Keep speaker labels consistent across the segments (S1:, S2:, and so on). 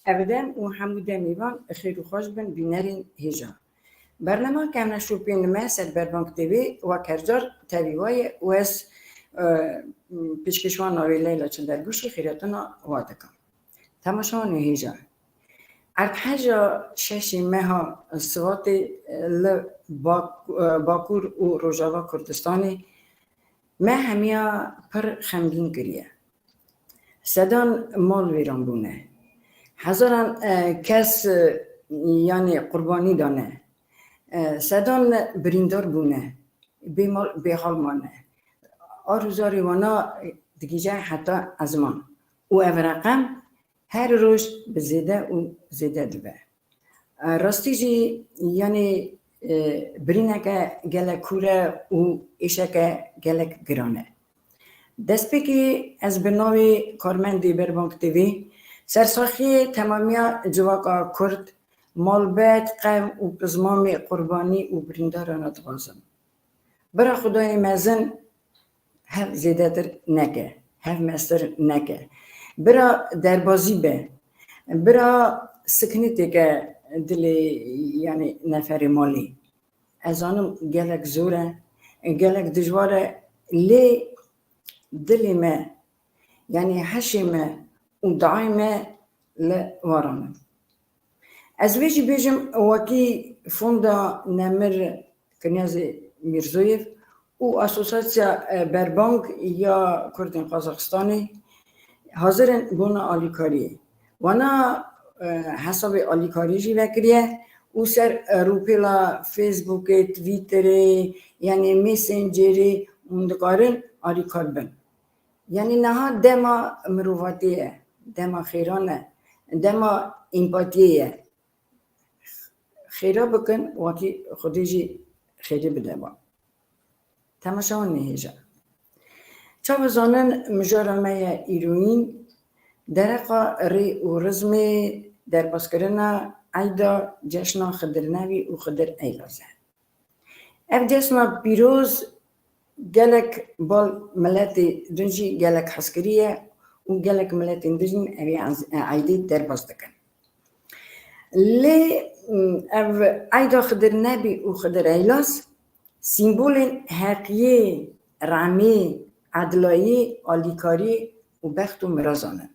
S1: ابدا و حمود میوان خیر و خوش بن بینرین هجا برنامه که همه شوپین ما سر بربانک تیوی و کرجار تاویوای و از پیشکشوان ناوی لیلا چندرگوشی خیراتنا وادکم تماشا هجا ارتحاجا ششی مها سوات باکور و روژاوا کردستانی ما همیا پر خمگین کریه صدان مال ویران بونه هزاران کس یعنی قربانی دانه صدان بریندار بونه به حال مانه آرزاری وانا دیگه حتی از من و او رقم هر روز به زیده و زیده دوه راستی جی یعنی برینه که گلک کوره و ایشه که گلک گرانه دست بکی از برنامه کارمندی بربانک تیوی سرساخی تمامی جواقع کرد مالبت قوم و پزمام قربانی و برینداران دغازم برا خدای مزن هر زیده در نکه هر مستر نکه برا دربازی به برا سکنیتی که دلی یعنی نفر مالی از آنم گلک زوره گلک دجواره لی دلی ما یعنی حشی ما و دعای ما لوارانم از ویجی بیجم وکی فوندا نمر کنیاز میرزویف و اسوسیاسیا بربانک یا کردین قازاقستانی حاضرن بونا آلیکاری وانا حساب آلیکاری جی وکریه و سر روپیلا فیسبوک تویتری یعنی میسنجری اندکارن آلیکار بن یعنی نه دما مرواتیه دما خیرانه دما امپاتیه خیره بکن وکی خودی جی خیره بده با تماشا نهیجا چاو زانن مجارمه ایروین درقا ری و رزمی در باسکرنا ایدا جشنا خدرنوی و خدر ایلازه اف جشنا پیروز گلک بال ملتی دنجی گلک حسکریه و گلک ملتی دنجی اوی عیدی در باز دکن لی اف ایدا خدرنوی و خدر ایلاز سیمبول حقیقی رعمی عدلایی آلیکاری و بخت و مرازانه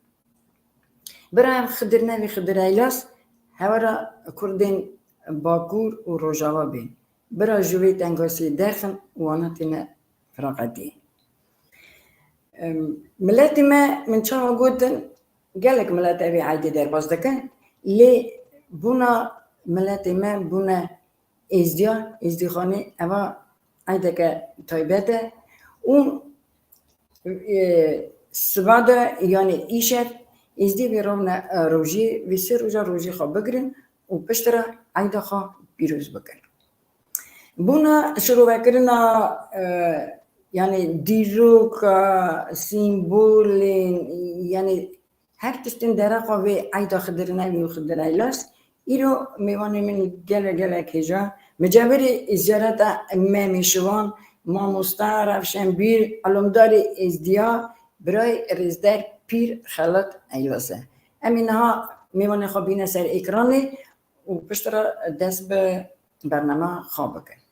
S1: برای خدرنوی خدر ایلاز هورا کردین باکور و روژاوا بین برای جوی تنگاسی درخن و آناتین فراغتی ملتی ما من چاوا گودن گلک ملت اوی عیدی در باز دکن لی بونا ملتی ما بونا ازدی خانه اوا عیده که تایبته اون سواده یعنی ایشت ازدی بیرون روژی و سه روژی خواه بگرن و پشتره عیده خواه پیروز بکن بونا شروع بکرنا یعنی دیروک سیمبول یعنی هر تشتین درقا و عیده خدرنوی و خدر ایلاس ایرو میوانه من گله کجا مجبوری زیارت میشوان ما مستعرف شنبیر علمدار ازدیا برای رزدر پیر خلط ایلاسه امینها میوانه خواب بینه سر اکرانی و پشتر دست به برنامه خواب کن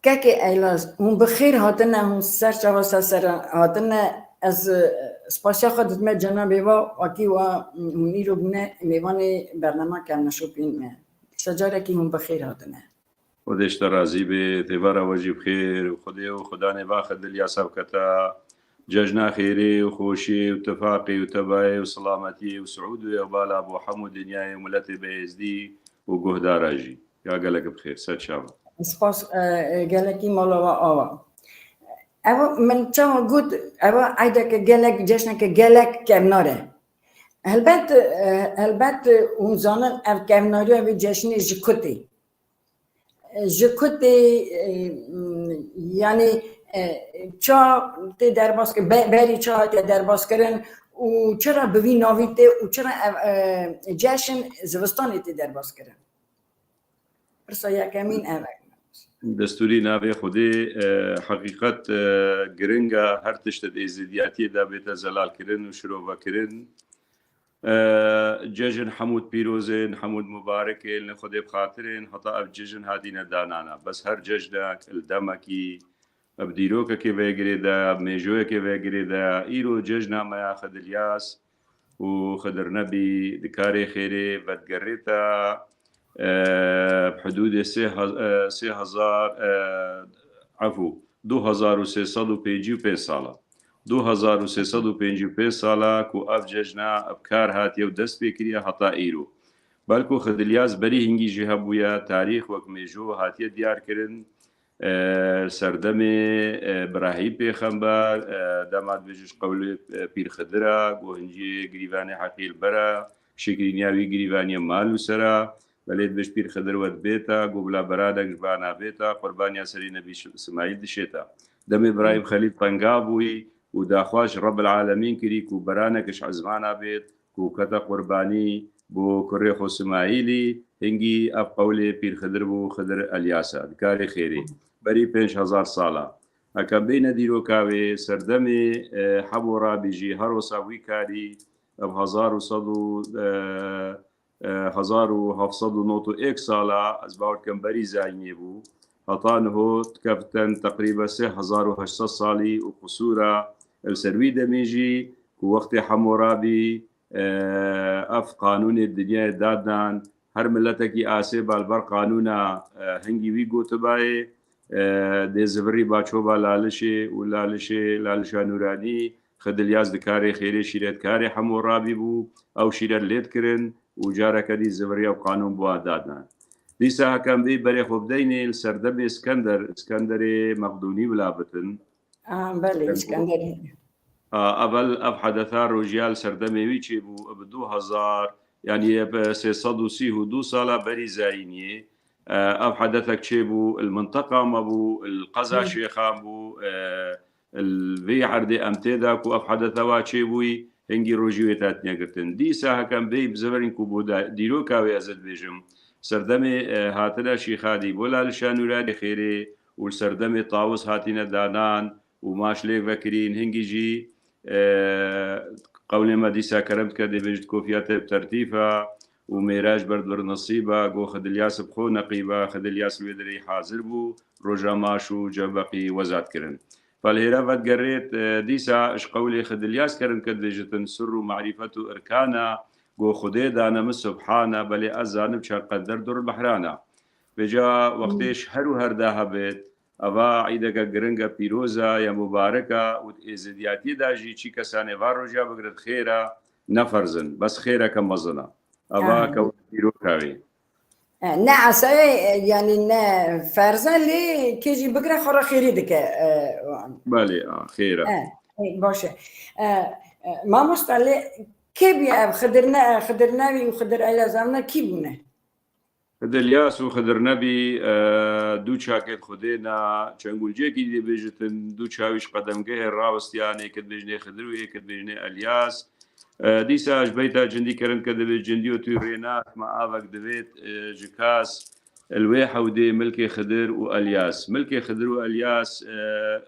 S1: که ایلاس اون بخیر هاتنه اون سر چواست سر هاتنه از سپاسیا خودت من جنابی و اکی و منی رو بونه میوان برنامه کم نشوپین من سجاره که هم بخیر هاتنه
S2: خودش ترازی به تیوار واجب خیر و خدا نواخد دل یا سبکتا ججنا خیری و خوشی و اتفاقی و تبایی و سلامتی و سعود و اقبال ابو حمود دنیای و ملت بیزدی و گهدار آجی یا گلک بخیر ست شاو
S1: سپاس گلکی مولا و آوا اوا من چاوا گود اوا عیده که گلک جشن که گلک کمناره البته اون زانن اف کمناری و جشن جکوتی یعنی چا تی درباز که بری چا تی درباز کردن و چرا بوی ناویته و چرا جشن زوستانی تی درباز کردن پرسا یکمین اول
S2: دستوری ناوی خودی حقیقت گرنگا هر تشت ازدیاتی دا بیت زلال کردن و شروع کردن جژن حمود پیرۆزن حمود مبارکێن لە خودێ بخاترێن هەتا ئەف جژن هاتیینە دانانە بەس هەر جەژداک دەمەکی ئەف دیرۆکەکێ بێگرێدا مێژوەیەکێ بێگرێدا ئیرۆ جژنامەیە خەدلیاس و خدر نەبی دکارێ خێرێ بەدگەڕێتە حدود 3000 عفو 2355 ساڵە 2355 ساڵە و ئەف جەژنا ئەبکار هاتیە و دەست پێکریە هەتا ئیرۆ بەلکو خدلیاس بەری هنگیژی هەبووە تاریخ وەک مێژوو هاتیە دیارکردن سەردەمێ براهیم پێخەمبەر دەمات بێژش قەولێ پیرخدرە گۆهنجی گریوانی حەقیل بەرە شکرینیاوی گریوانیە مال و سەرە بەلێت بەش پیرخدرەوەت بێتە گوبلا بەرادەک بانابێتە قوربانیا سەری نەبی سمایل دشێتە دەمێ برایم خەلیل پەنگا بووی و داخواش ڕەب العالەمین کردی و بەرانەکەش عزمانە بێت و کەتە قوربانی بۆ کوڕێ خۆسمایلی هنگی ئەف قەولێ پیرخدر بوو خدر ئەلیاسە دکارێ خێری بەری 5000 ساڵە ئەکەم بینە دیرۆکاوێ سەردەمێ حەبوو ڕابیژی هەرۆساوی کاری ئەم 1791 ساڵە ئەس باوەکەم بەری زانیێ بوو هەتان هۆت کەفتەن تقریبا 3800 ساڵی و قسوورە سەروی دەمێژی و وەختی حەمۆرابی ئەف قانونی دنیای دادان هەر ملەتێکی ئاسێ بالبەر قانونە هەنگی وی گوتبایێ دێزبری باچۆبا لالشێ و لالشە نورانی خدلیاس دکارێ خێرێ شیرەتکارێ حەمۆرابی بوو ئەو شیرەت لێتکردن و جارەکەدی زبریە و قانون بووە دادان دیسا هەکەم بێ بەرێ خۆ بدەینێ سەردەمێ ئسکەندەرێ مەقدونی بلابتن ئەڤەل ئەف حەدەثا ڕۆژیال سەردەمێوی چێ بوو بە 2000 یعنی 332 ساڵە بەری زاینیە ئەف حەدەثەك چێ بوو المنطقە مەبوو القەزا شێخان بوو الڤێ عەردێ ئەم تێدا و ئەف حەدەثەوا چێ بووی هەنگی ڕۆژی وێتات نێگرتن دیسا هەکەم بێ بزەبەرین و بۆ دیرۆکاوێ ئەزت بێژم سەردەمێ هاتنە شیخادی بۆ لالشە نورانی خێرێ و سەردەمێ تاوس هاتینە دانان و ماش لێک بەکرین هەنگیژی قەولێمە دیسا کەرەمت کە دەبێژت کۆفیاتە تەرتیفە و مێراج بەردبەر نەسیبە گۆ خدلیاس بخۆ نەقیبە خدلیاس وێدرەی حازر بوو ڕۆژە ماش و جەبەقی وەزاتکردن فالهێرە بەدگەڕێت دیسا ئەش قەولێ خدلیاس کەرم کە دەبێژتن سر و معریفەت و ئەرکانە گۆ خودێ دانەمە سبحانە بەلێ ئەزانم چەقەدەر دوڕ بەحرانە بێجا وەختێش هەر و هەردا هەبێت ئەوە عیدەکە گرنگە پیرۆزە یا مبارەکە و ئێزدیاتی داژی چی کەسانێ وا ڕۆژیا بگرێت خێرە نەفەرزن بەس خێرەکە مەزنە ئەوە کە پیرۆکاوی
S1: نه عسای یعنی نه فرزن لی کێژی بگرە خۆڕە خێری دکە
S2: بەێ خێرە
S1: باشە مامۆستا لێ کێ خدر ناوی و خدر ئەلازانە کی بوونە
S2: خدلیاس و خدر نەبی دوو چاکێت خودێنا چەنگولجێکی دەبێژتن دوو چاویش قەدەمگەهێ ڕاوەستیانێکت بێژنێ خدر و یەکت بێژنێ ئەلیاس دیساش بیتا جندی کردن کە دەبێت جندی و توی ڕێناکمە ئاوەک دەبێت ژکاس الوێ حەودێ ملکی خدر و ئەلیاس ملکی خدر و ئەلیاس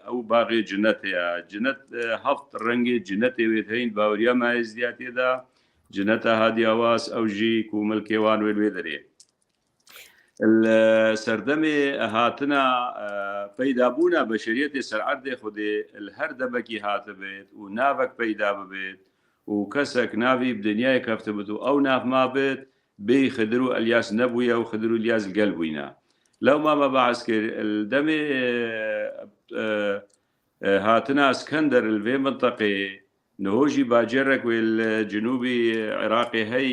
S2: ئەو باغی جنەتەیە جنەت هەفت ڕەنگی جنەتێوێت هەین باوریە مایزدیاتێدا جنەتە هادیاواس ئەو ژی و ملکێوان وێ دەرێت سەردەمێ هاتنە پەیدابوونە بەشریەتی سەرعەردێ خودێ هەر دەبەکی هاتە بێت و ناوەک پەیدا ببێت و کەسێک ناوی دنیای کەفتە بێت و ئەو نافما بێت بێ خدر و ئەلیاس نەبوویە و خدر و ئەلیاس گەل بووینە لەو مامە بەعس کرد دەمێ هاتنە ئەسکەندەر الڤێ منتەقێ نهۆژی باجێڕێک وێ جنوبی عێراقی هەی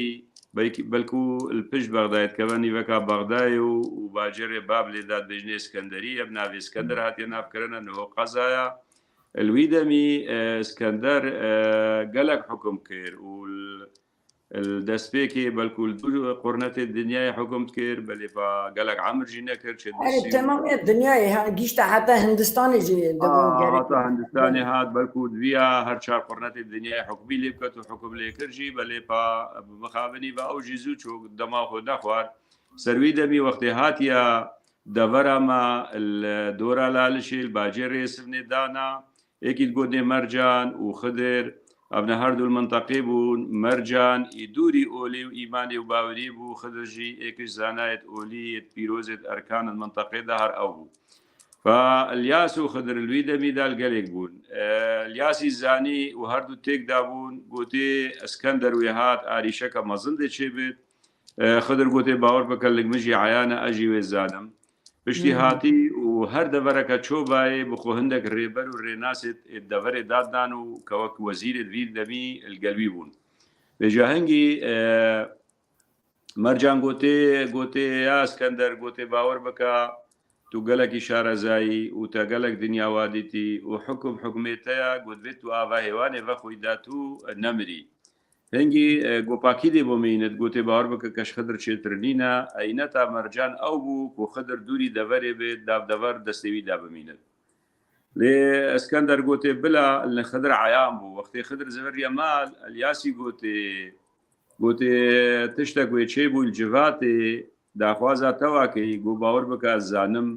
S2: بەلکو پشت بەغدایت کەبەنی بەکا بەغدای و باجێڕێ باب لێداد بێژنێ ئسکەندەری ئەب ناوێ ئسکەندەر هاتیە نافکردنە نهۆ قەزایە الوی دەمی ئسکەندەر گەلک حکم کرد و دەستپێکی بەلکو دوو قڕنەتی دنیای حکومت کرد بەلێفا گەلک عەمرژی نەکرد
S1: تەمام دنیای گیشتە حتا هندستانی
S2: هندستانی هات بەلکو دویە هەر چار قڕنەتی دنیای حکومی لێ بکەت و حکم لێکردژی بەلێپا مخابنی بە ئەو ژی زوو چوو دەما خۆ نەخوارد سەروی دەمی وەختی هاتیە دەڤەرەمە دۆرە لالشیل باجێ ڕێسفنێ دانا یەکیت گۆدێ مەرجان و خدر ابنا هردو المنطقي بون مرجان يدوري أولي وإيماني وباوري بو خدرجي إيكش زانايت أولي بيروزة أركان المنطقة دهر أو فالياس وخضر الويدا ميدال قلق بون الياسي الزاني وهردو تيك دابون قوتي اسكندر ويهات آريشكا مظلدة شبت خضر قوتي باور بكلق مجي عيانا أجي ويزانم بشتهاتي وهر دبركة شوباي بخو هندك الريبر والريناست الدبر دادانو كوك وزير الفيل دمي القلبي بون بجاهنجي مرجان قوتي يا اسكندر قوتي باور بكا تو گەلێکی شارەزایی و تا گەلێک دنیاوادیتی و حکومێتەیە گوتبێت و ئاوا هێوانێ بە خۆیدات و نەمری هەنگی گۆپاکی دێ بۆ مینت گوتێ باوەڕ بکە کەش خدر چێترنینە ئەینە تا مەرجان ئەو بوو بۆ خدر دووری دەڤەرێ بێت دابدەڤەر دەستێویدا بمینت لێ ئەسکەندەر گوتێ بلا لە خدر عیان بوو وەختێ خدر زەڤریە مال ئەلیاسی گوتێ تشتێک وێ چێ بوو جڤاتێ داخوازا تواکەی گو باوەڕ بکە زانم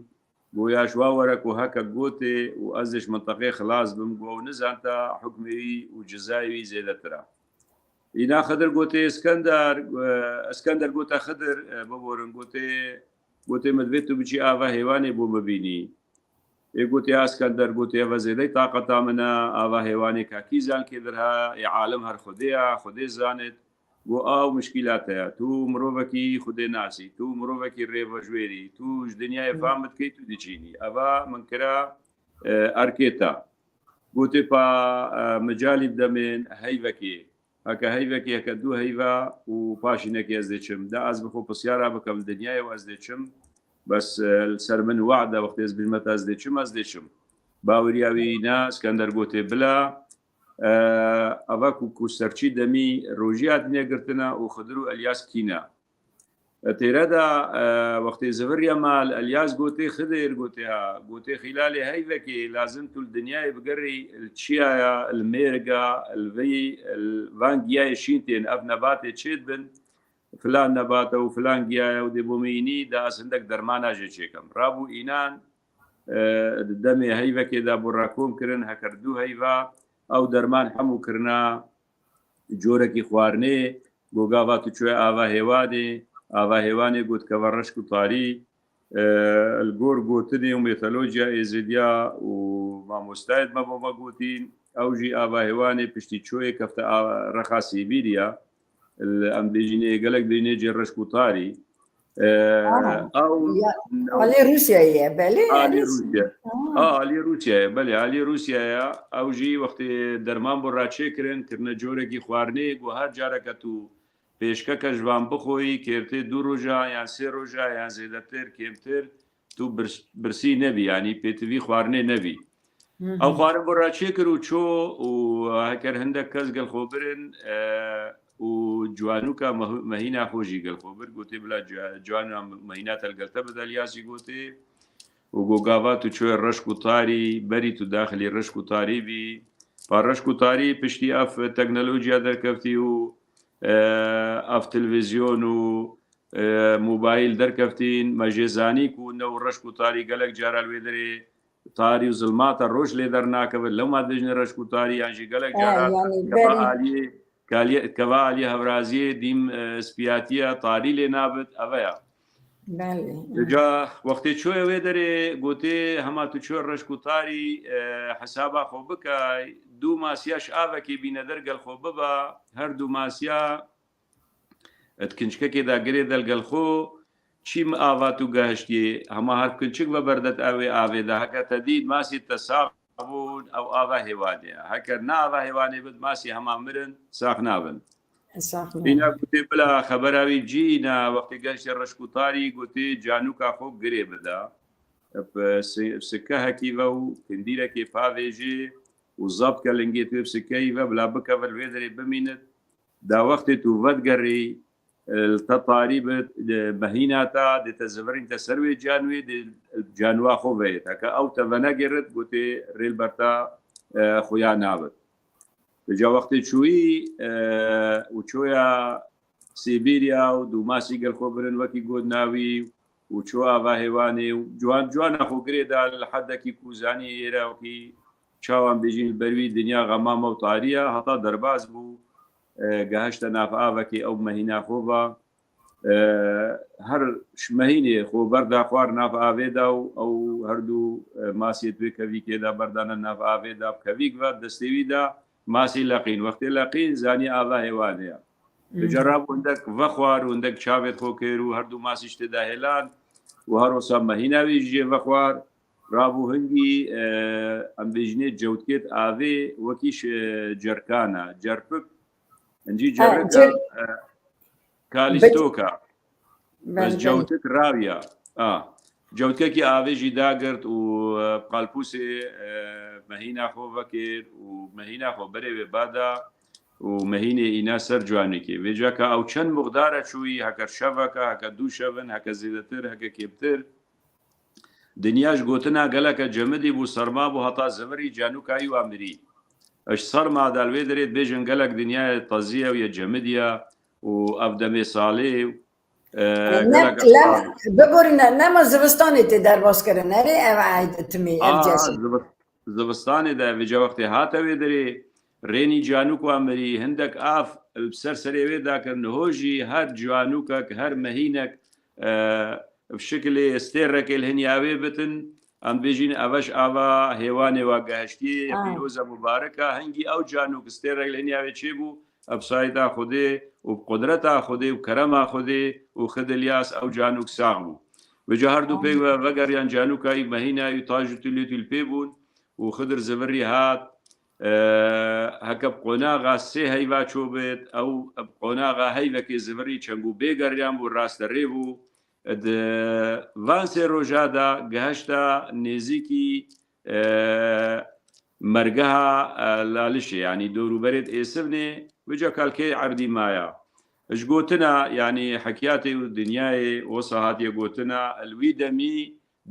S2: بۆ یاشوا وەرەک و هەکە گوتێ و ئەزش منتەقەی خلاص بم گۆ و نزانتە حکمەوی و جزاوی زێدەترا ئینا خدر گوتێ ئەسکەندەر گوتە خدر ببۆرن گوتێ مدبێت و بچی ئاوا هێوانێ بۆ ببینی گوتی ئاسکەندەر گوتێ ئەڤە زێدەی تااقەتا منە ئاوا هێوانێ کاکی زان کێدرها عالم هەر خودەیە خودێ زانێت بۆ ئاو مشکلاتەیە تو مرۆڤێکی خودێ ناسی تو مرۆڤێکی ڕێڤەژوێری توش دنیای فام بکەیت و دیچینی ئەڤە من کرا ئەرکێتە گوتێ پا مجالی بدەمێن هەیڤەکێ هەکە هەیڤێکی هەکە دوو هەیڤە و پاشینەکی ئەس دێچم دا ئەس بخۆ پرسیارا بکەم دنیایەوە ئەس دێچم بەس سەر من وعدە وەختێ ئەس بمەتە ئەس دێچم باوریاوی نا ئەسکەندەر گوتێ بلا ئەڤە و سەرچی دەمی ڕۆژیات نێگرتنە و خدر و ئەلیاس کینە تێرەدا وەختێ زەڤریە مال ئەلیاس گوتێ خدر گوتێ خیلالی هەیڤەکێ لازم تو دنیای بگەڕی چیایە المێرگە الڤی ڤانگیای شینتێن ئەف نەباتێ چێت بن فلان نەباتە و فلان گیایە و دێبۆمینی دا ئەسندەك دەرماناژێ چێکەم ڕابوو ئینان دەمێ هەیڤەکێدا بۆ ڕاکۆم کردن هەکردوو هەیڤە ئەو دەرمان هەموو کردنا جۆرەکی خواردنێ گۆگاوات و کوێ ئاوا هێوانێ گوتکەوە ڕشک و تاری گۆر گوتنی و مێتەلۆجیا ئێزیدیا و مامۆستایت مە بۆ مەگوتین ئەوژی ئاوا هێوانێ پشتی چۆیە کەفتە ڕەخا سیبیریا ئەم بێژینێ گەلک دێنێجێ ڕشک و تاری
S1: علی روسیایە بەلێ
S2: علی روسیایە بەلێ علی روسیایە ئەوژی وەختێ دەرمان بۆ ڕاچێکردن کردنە جۆرێکی خواردنێ گۆ هەر جارەکە تو پێشکەکە ژوان بخۆی کێرتێ دوو ڕۆژە یان سێ ڕۆژە یان زێدەتر کێمتر تو برسی نەبی ینی پێتوی خواردنێ نەبی ئەو خوارن بۆ ڕاچێ کرد و چۆ و هەکەر هەندێک کەس گەلخۆبرن و جوانوکە مەهینا خۆشی گەلخۆبر گوتێ بلا جوان مەهینات هەلگەلتە بە دەلیاسی گوتێ و گۆگاوات و کوێ ڕشک و تاری بەری تو داخلی ڕشک و تاری بی پا ڕشک و تاری پشتی ئەف تەکنەلۆجیا دەرکەفتی و ئەف تەلڤیزیۆن و موبایل دەرکەفتین مەژێزانیک و نەو ڕشک و تاری گەلک جارە لێ دەرێ تاری و زڵماتە ڕۆژ لێ دەرناکەوێت لەو مادەژنە ڕشک و تاری یانژی گەلک جارە کەوا علی هەورازیە دیم سپیاتیە تاری لێ نابێت ئەڤەیە جا وەختێ چۆیە وێ دەرێ گوتێ هەما تو چۆ ڕشک و تاری حسابا خۆ بکای دوو ماسیاش ئاوەکی بینە دەرگەل خۆ ببە هەردوو ماسیا کنچکەکێدا گرێ دەلگەلخۆ چیم ئاوات و گەهشتێ هەما هەر کنچک بە بەردەت ئەوێ ئاوێدا هەکەتە دیت ماسی تەساق بوون ئەو ئاوا هێوانێ هەکەر ناوا هێوانێ بت ماسی هەما مرن ساق نابن اینا گوتێ بلا خەبەراوی جینا وەختی گەشتی ڕشک و تاری گوتێ جانوکا خۆ گرێ بدا سکە هەکیڤە و کندیرەکێ پاوێژێ و زەبکە لەنگێ توێ سکەیڤە بلا بکەڤە لێ دەرێ بمینت دا وەختێ تو ڤەتگەڕی تەتاری بێت مەهیناتا دێتە زەڤرینتە سەروێ جانوێ جانوا خۆ بێت هەکە ئەو تەڤە نەگەرت گوتێ ڕێلبەرتا خۆیان نابێت جا وەختێ چووی و چۆیە سیبیریا و دوو ماسی گەلخۆ برن وەکی گۆت ناوی و چۆ ئاوا هێوانێ و جوان جوانە خۆگرێدا لە حەدەکی کوزانی ئێراوکی چاوان بێژین بەروی دنیا غەمامە و تاریە هەتا دەرباز بوو گەهشتە ناف ئاوەکی ئەو مەهینا خۆبە هەر مەهینێ خۆ بەردا خوار ناف ئاوێدا و ئەو هەردوو ماسی توێ کەوی کێدا بەردانە ناف ئاوێدا کەویک بە دەستێویدا ماسی لەقین وەختی لەقین زانی ئاوا هێوانەیە جەراب هەندێک ڤەخوار و هەندێک چاوێت خۆ کرد و هەردوو ماسیش تێدا هێلان و هەروەسا مەهیناوی ژێ ڤەخوار رابوو هەنگی ئەم بێژنێت جەوتکێت ئاوێ وەکیش جەرکانە جەرپک ئەنجی جەرەکە کالیستۆکە بەس جەوتک ڕاویە جەوتکەکی ئاوێژی داگرت و قالپوسێ مەهینا خۆ بەکرد و مەهینا خۆ بەرێوێ بادا و مەهینێ ئینا سەر جوانێکی وێجاکە ئەو چەند مقدارە چووی هەکە شەڤەکە هەکە دوو شەڤن هەکە زیدەتر هەکە کێبتر دنیاش گوتنا گەلەکە جەمدی بوو سەرما بوو هەتا زەڤری جانوکایی و ئەمری ئەش سەرما دەلوێ دەرێت بێژن گەلک دنیای تەزیە و یە جەمدیە و ئەفدەمێ ساڵێ
S1: ببورینە نەما زستانی تێ دەرباسکردن نەرێ ئەو عیدتمی
S2: زستانێدا وێجا وەختی هاتەوێ دەرێ رێنی جانوک و ئەمری هەندێک ئاف سەر سەرێوێداکردن هۆژی هەر جوانوکەک هەر مەهینەک شکلێ ستێڕێکل هەنیاوێ بتن ئەم بێژین ئەوەش ئاوا هێوانێ وا گەهشتی پیرۆزە مبارەکە هەنگی ئەو جانوک ستێڕێک هەنیاوێ چێ بوو ئەبسایتا خودێ و قدرەتا خودێ و کەرەما خودێ و خدلیاس ئەو جانوک ساغ بوو وجا هەردوو پێی بەگەریان جانوکایی مەهیناوی تاژ و تولێتول پێ بوون و خدر زەڤری هات هەکە قۆناغا سێ هەیوا چۆ بێت ئەو قۆناغا هەیڤەکێ زەڤری چەنگ و بێگەریان بوو ڕاستەڕێ بوو وان سێ ڕۆژادا گەهشتا نێزیکی مەرگەها لالیشێ ینی دەوروبەرێت ئێسبنێ وجا کالکەی عەردی مایە اش گوتنا ینی حەکیاتی و دنیای وەسەهاتیە گوتنا ئەلوی دەمی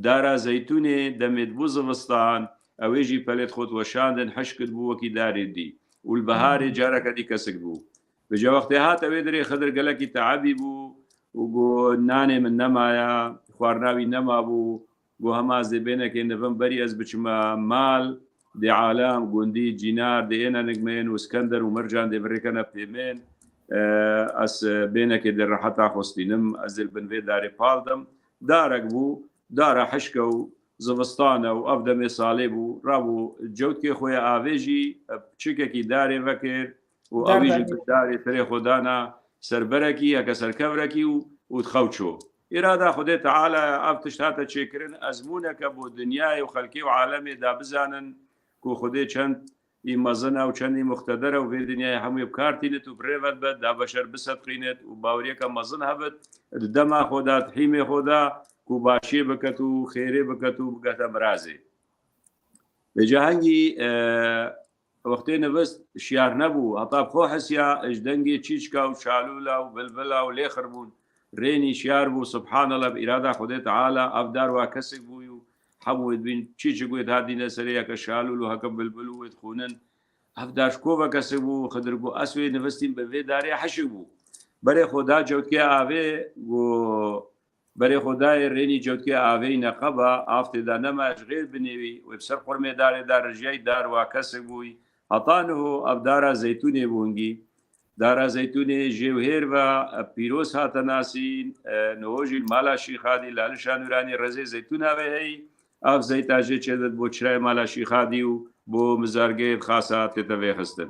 S2: دارا زەیتونێ دەمێت بوو زڤستان ئەوێژی پەلێت خۆت وەشاندن حەشکت بوو وەکی دارێدی و البەهارێ جارەکەتی کەسک بوو بجا وەختی هاتەوێ دەرێ خدر گەلەکی تەعابی بوو و بۆ نانێ من نەمایە خواردناوی نەما بوو بۆ هەماز دەبێنەکە نەڤەم بەری ئەس بچمە مال دێ عالام گوندی جینار دێنە نگمێن و سکەندەر و مەرجان دێبڕێکەنە پێمێن ئەس بێنەکە دەڕەحەتا خۆستینم ئەزل بنوێ دارێ پاڵدەم دارەک بوو دارە حشکە و زڤستانە و ئەف دەمێ ساڵێ بوو ڕابوو جەوتکێ خۆی ئاوێژی پچکێکی دارێ بەکرد و ئەویژی دارێ ترێ خۆدانە سەربەرەکی هەکە سەرکەورەکی و خەوچۆ ئێرادا خودێ تەعالە ئەف تشت هاتە چێکردن ئەزمونەکە بۆ دنیای و خەلکی و عالەمێدا بزانن کو خودێ چەند ئی مەزنە و چەندی مختەدەرە و بێ دنیای هەمووی بکارتینێت و برێڤەت بێت دا بەشەر بسەدقینێت و باوریەکە مەزن هەبێت دەما خۆدات حیمێ خۆدا و باشێ بکەت و خێرێ بکەت و بگەتە مرازێ بێجا هەنگی وەختێ نەبست شیار نەبوو هەتا خۆ حەسیا ئەژدەنگی چیچکا و شالولا و بلبلا و لێخر بوون رێنی شیار بوو سبحانەڵە ئیرادا خودێ تەعالە ئەفدار وا کەسێک بووی و هەمووت بین چیچ گوێت هاتینە سەرەیەکە شالول و هەکە بلبل وێت خوونن هەفداش کۆڤە کەسێ بوو خدر بوو ئەسوێ نوستین بەوێ دارێ حەشک بوو بەرێ خۆدا جەوتکێ ئاوێ بۆ بەرێ خۆدای رێنی جەوتکێ ئاوەی نەقەبە ئافتێدا نەماش غێر بنێوی وێبسەر قڕمێدارێدا ڕژیای داروا کەسێک بووی هەتانه ئەفدارە زەیتونێ بوونگی دارا زەیتونێ ژێوهێر بە پیرۆز هاتە ناسین نەهۆژی مالاشی خادی لالشان نورانی ڕێزێ زەیتوناوێ هەی ئاف زەیتاژێ چێدت بۆ چرای مالاشی خادی و بۆ مزارگەیت خاسە تێتەوێ خستن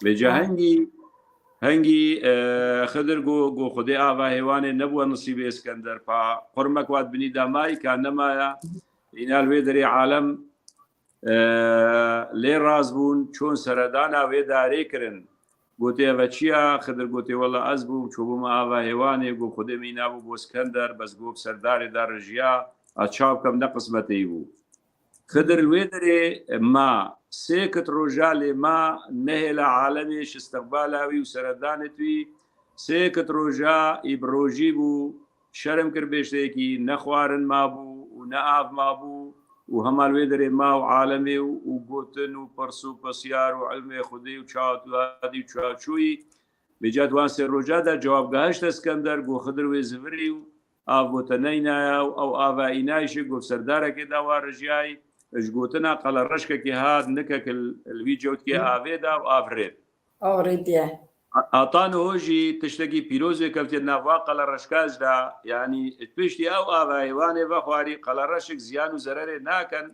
S2: بێجا هەنگی خدر گۆ خودێ ئاوا هێوانێ نەبووە نسیبێ ئێسکەندەر پا قڕمەک وات بنی دامای کا نەمایە ئینال وێ دەرێ عالەم لێ ڕاز بوون چۆن سەرەدانا وێ دارێکردن گوتێڤە چییە خدر گوتێ وەڵە ئەس بوو چۆبوومە ئاوا هێوانێ گۆ خودێمی نابوو بۆ سکەندەر بەس گۆ سەردارێدا ڕژیا ئاچاو بکەم نەقسمەتەی بوو خدر وێ دەرێ ما سێکت ڕۆژا لێ ما نەهێ لە عالەمێش استەقبالاوی و سەردانێتوی سێکت ڕۆژا ئیبڕۆژی بوو شەرم کرد بێشتەیەکی نەخوارن مابوو و نەئاف مابوو و هەمان وێ دەرێ ما و عالەمێ و گوتن و پەرس و پەسیار و علمێ خودی و چاوادی و چاچووی بێجا دوان سێ ڕۆژادا جوابگەهشتە اسکەندەر گۆ خدر وێ زڤری و ئاڤۆتە نەینایە و ئەو ئاڤایی نایشی گۆ سەردارەکێ داوا ڕژیای جوتنا قال الرشكة كي هاد نكك الفيديو كي آفيدا وآفريد
S1: أوريديا
S2: أعطانه هوجي تشتكي بيروزي كفتي نافا قال الرشكاج دا يعني تبشتي أو آفايواني بخواري قال الرشك زيان وزراري ناكن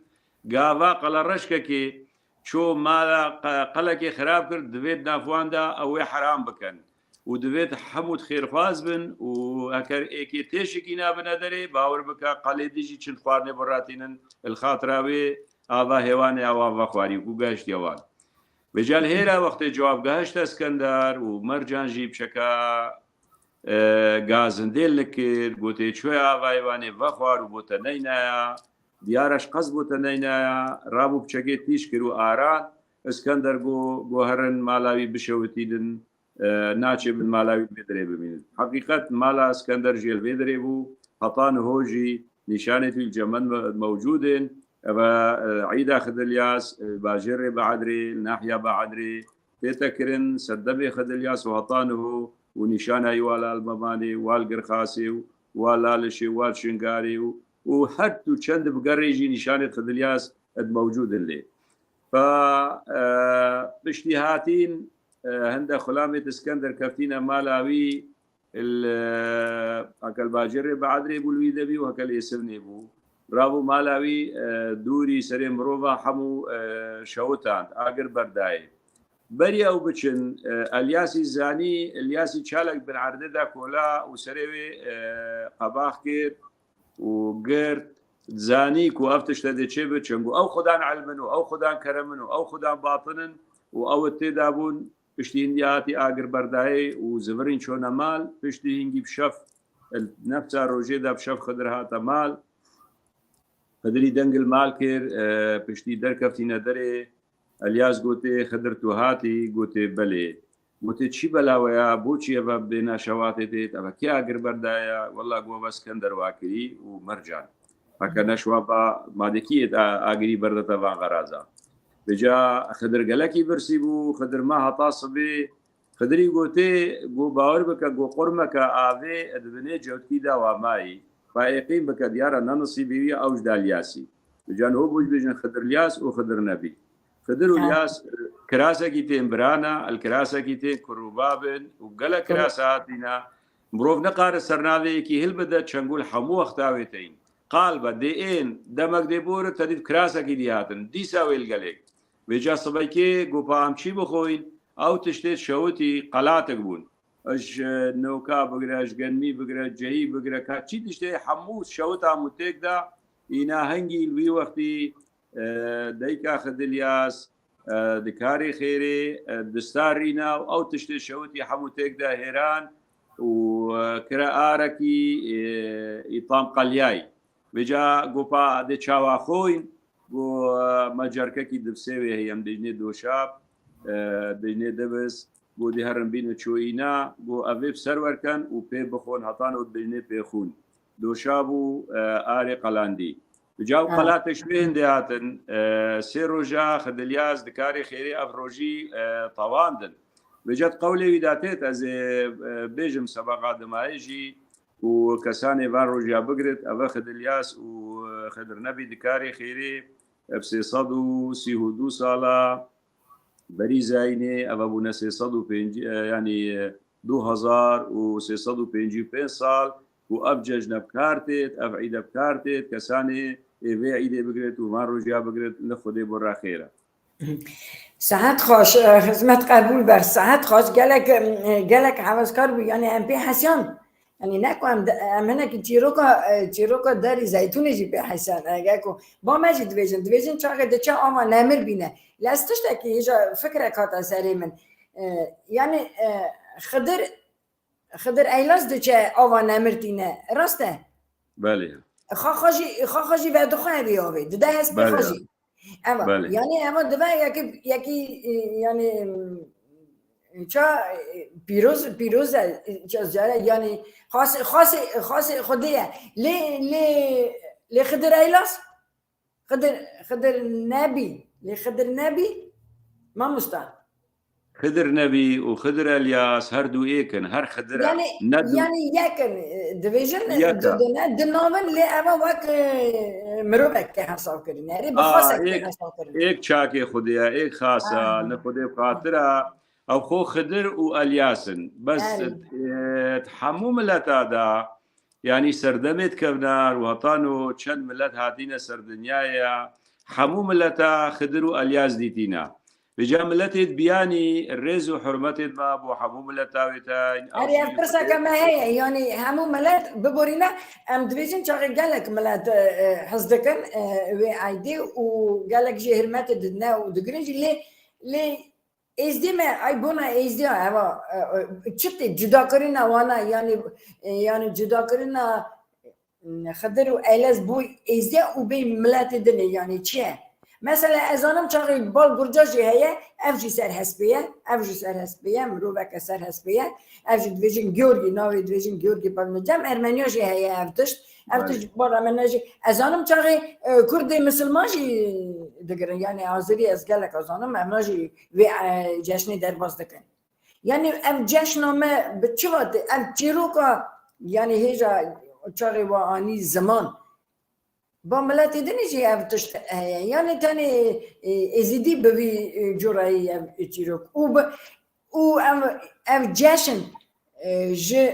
S2: قافا قال الرشكة كي شو مالا قلكي خراب كرد دبيت نافوان دا أو حرام بكن ودبيت حمود خير خواز بن وهكر ايكي تيشكي نابنا دري باور بكا قالي ديجي چند خوارني براتينن الخاطراوي آفا هيواني أو آفا خواري وقاشت يوان بجال هيرا وقت جواب قهشت اسكندر ومرجان جيب شكا غازنديل لكر قوتي شوي آفا هيواني بخوار وبوتا نينايا ديارش قص بوتا نينايا رابو بشكي تيشكرو آران اسكندر قو هرن مالاوي بشوتيدن ناچه بن مالاوي بدري بمين حقيقة مالا اسكندر جيل بدري بو حطان هوجي نشانة الجمن موجودين عيدا خدلياس باجري بعدري الناحية بعدري تتكرن سدبي خدلياس وحطانه ونشانة يوالا المباني والقرخاسي والالشي والشنقاري وحتى چند بقريجي نشانة خدلياس موجود اللي باشتهاتين هندا خلامة اسكندر كفتينا مالاوي هكا الباجري بعدري بالويدبي وهكا اليسرني بو رابو مالاوي دوري سري مروفا حمو شوتان اگر برداي بري او بچن الياسي زاني الياسي چالك بن عرددا كولا وسريوي قباخ كير وقرد زاني كو افتش تدي چه بچنگو او خدان علمنو او خدان كرمنو او خدان باطنن او تدابون پشتی هندیاتی آگر بردای و زمرین چون مال پشتی هنگی بشف نفس روزه دا بشف خدرها تمال خدری دنگل مال کر پشتی در کفتی نداره الیاس گوته خدر تو هاتی گوته بله گوته چی بلاویا بوچی ابا بینا شواته تیت ابا کی آگر بردایا والله گو بس کندر واکری و مرجان هکا نشوا با مادکیت آگری بردتا وان غرازا بجا خدر قلقي برسيبو خدر ما هطاصبي خدري قوتي قو باور بك قو قرمك آذي ادبني جوتكي دا وماي فايقين بك ديارة ننصيبي أوج دا الياسي بجان هو بوج بيجن خدر الياس وخدر نبي خدر الياس كراسة كيتين برانا الكراسة كيتين كروبابن وقلا كراساتنا مروف نقار السرناذي كي هل بدأ شنقول حمو اختاويتين قالبا ديين دمك دي بور تديد كراسة كي دياتن دي ساوي القلق بجا صبايكي قوبام شي بخوين او تشتيت شوتي قلاتك بون اش نوكا بقرا اش قنمي بقرا جهي بقرا كاتشي تشتي حموس شوتا متيك دا اينا هنجي الوي وقتي دايكا خدلياس دكاري خيري دستارينا او تشتي شوتي حموتيك دا هيران وكرا آركي ايطام قلياي بجا قوبا دي چاوا خوين بو مجاركي دبسوي هي ام دجني دوشاب دجني دبس بو دي هرم بين چوينا بو افيب سرور كان و بي بخون هطان و دجني بيخون دوشابو آري قلاندي بجاو قلاتش بين دياتن سيروجا خدلياز دكاري خيري افروجي طواندن بجات قولي وداتيت از بيجم سبقا دمايجي وكساني فان روجيا بقرت أفخد الياس وخدر نبي دكاري خيري بسي صدو سيهودو صالة بري زايني أفابونا سي صدو بينجي يعني 2655 صال وأبجج نبكارتت أفعيد بكارتت كساني إيفي عيدي بقرت وفان روجيا بقرت نخدي برا خيرا
S1: ساعت خوش خدمت قبول بر ساعت خوش گلک حواسکار بو یعنی ام پی حسیان یعنی نکو امنه که چیروکا داری زیتونه جی پی حسیان اگه کو با مجی دویجن چاقه ده چه آما نمر بینه لاستش تاکی ایجا فکر کاتا سری من یعنی خدر ایلاز ده چه آوا نمر دینه راسته؟
S2: بله
S1: خواهی و دخواه بیاوی ده هست بخواهی اما یعنی اما دو یکی یعنی چه پیروز چه زیاره یعنی خاص خودیه لی خدر ایلاس خدر نبی ما مستان
S2: خضر نبي وخضر الياس هردو ايكن هر خضرة ندو
S1: يعني يكن ديفيجن
S2: يكا
S1: دنومن اللي أبا وك مروبك كحساب كرين يعني بخاصك
S2: ايك
S1: كحساب كرين
S2: ايك شاكي خديا ايك خاصة نخدي بخاطرها او خو خضر والياسن بس
S1: يعني
S2: تحمو ملتا دا يعني سردمت كبنار وطانو تشن ملت هاتينا سردنيايا حمو ملتا خضر والياس ديتينا بجا ملتت بياني الرز وحرمتت ما بو حمو ملتا ويتاين او
S1: هذه
S2: شي
S1: أفترسها
S2: خدي
S1: كما هي يعني همو ملات ببورينا أم ديفيجن شاغل قالك ملات حصدكن وي اي دي وقالك جي هرمات دنا ودقريج لي از دي ما اي بونا از دي هوا تشتي جدا كرينا وانا يعني جدا كرينا خدروا آلاز بوي از دي وبي ملات دني يعني تشي مثلا ازانم شاغل بال برجاجي هي افجي سر هسبيه افجي سر هسبيه مروبك سر هسبيه افجي ديفيجن جورجي ناوي ديفيجن جورجي بالنجم ارمنياجي هي افتش برا مناجي ازانم شاغل كردي مسلماجي دقرن يعني ازري ازقلك ازانم امناجي في جشني درباز دكن يعني ام جشن ما بتشوت ام تشيروكا يعني هيجا شاغل واني زمان با ملاتي دني شي افتش يعني تاني ازيدي ببي جوري تشيروك و ام جشن ج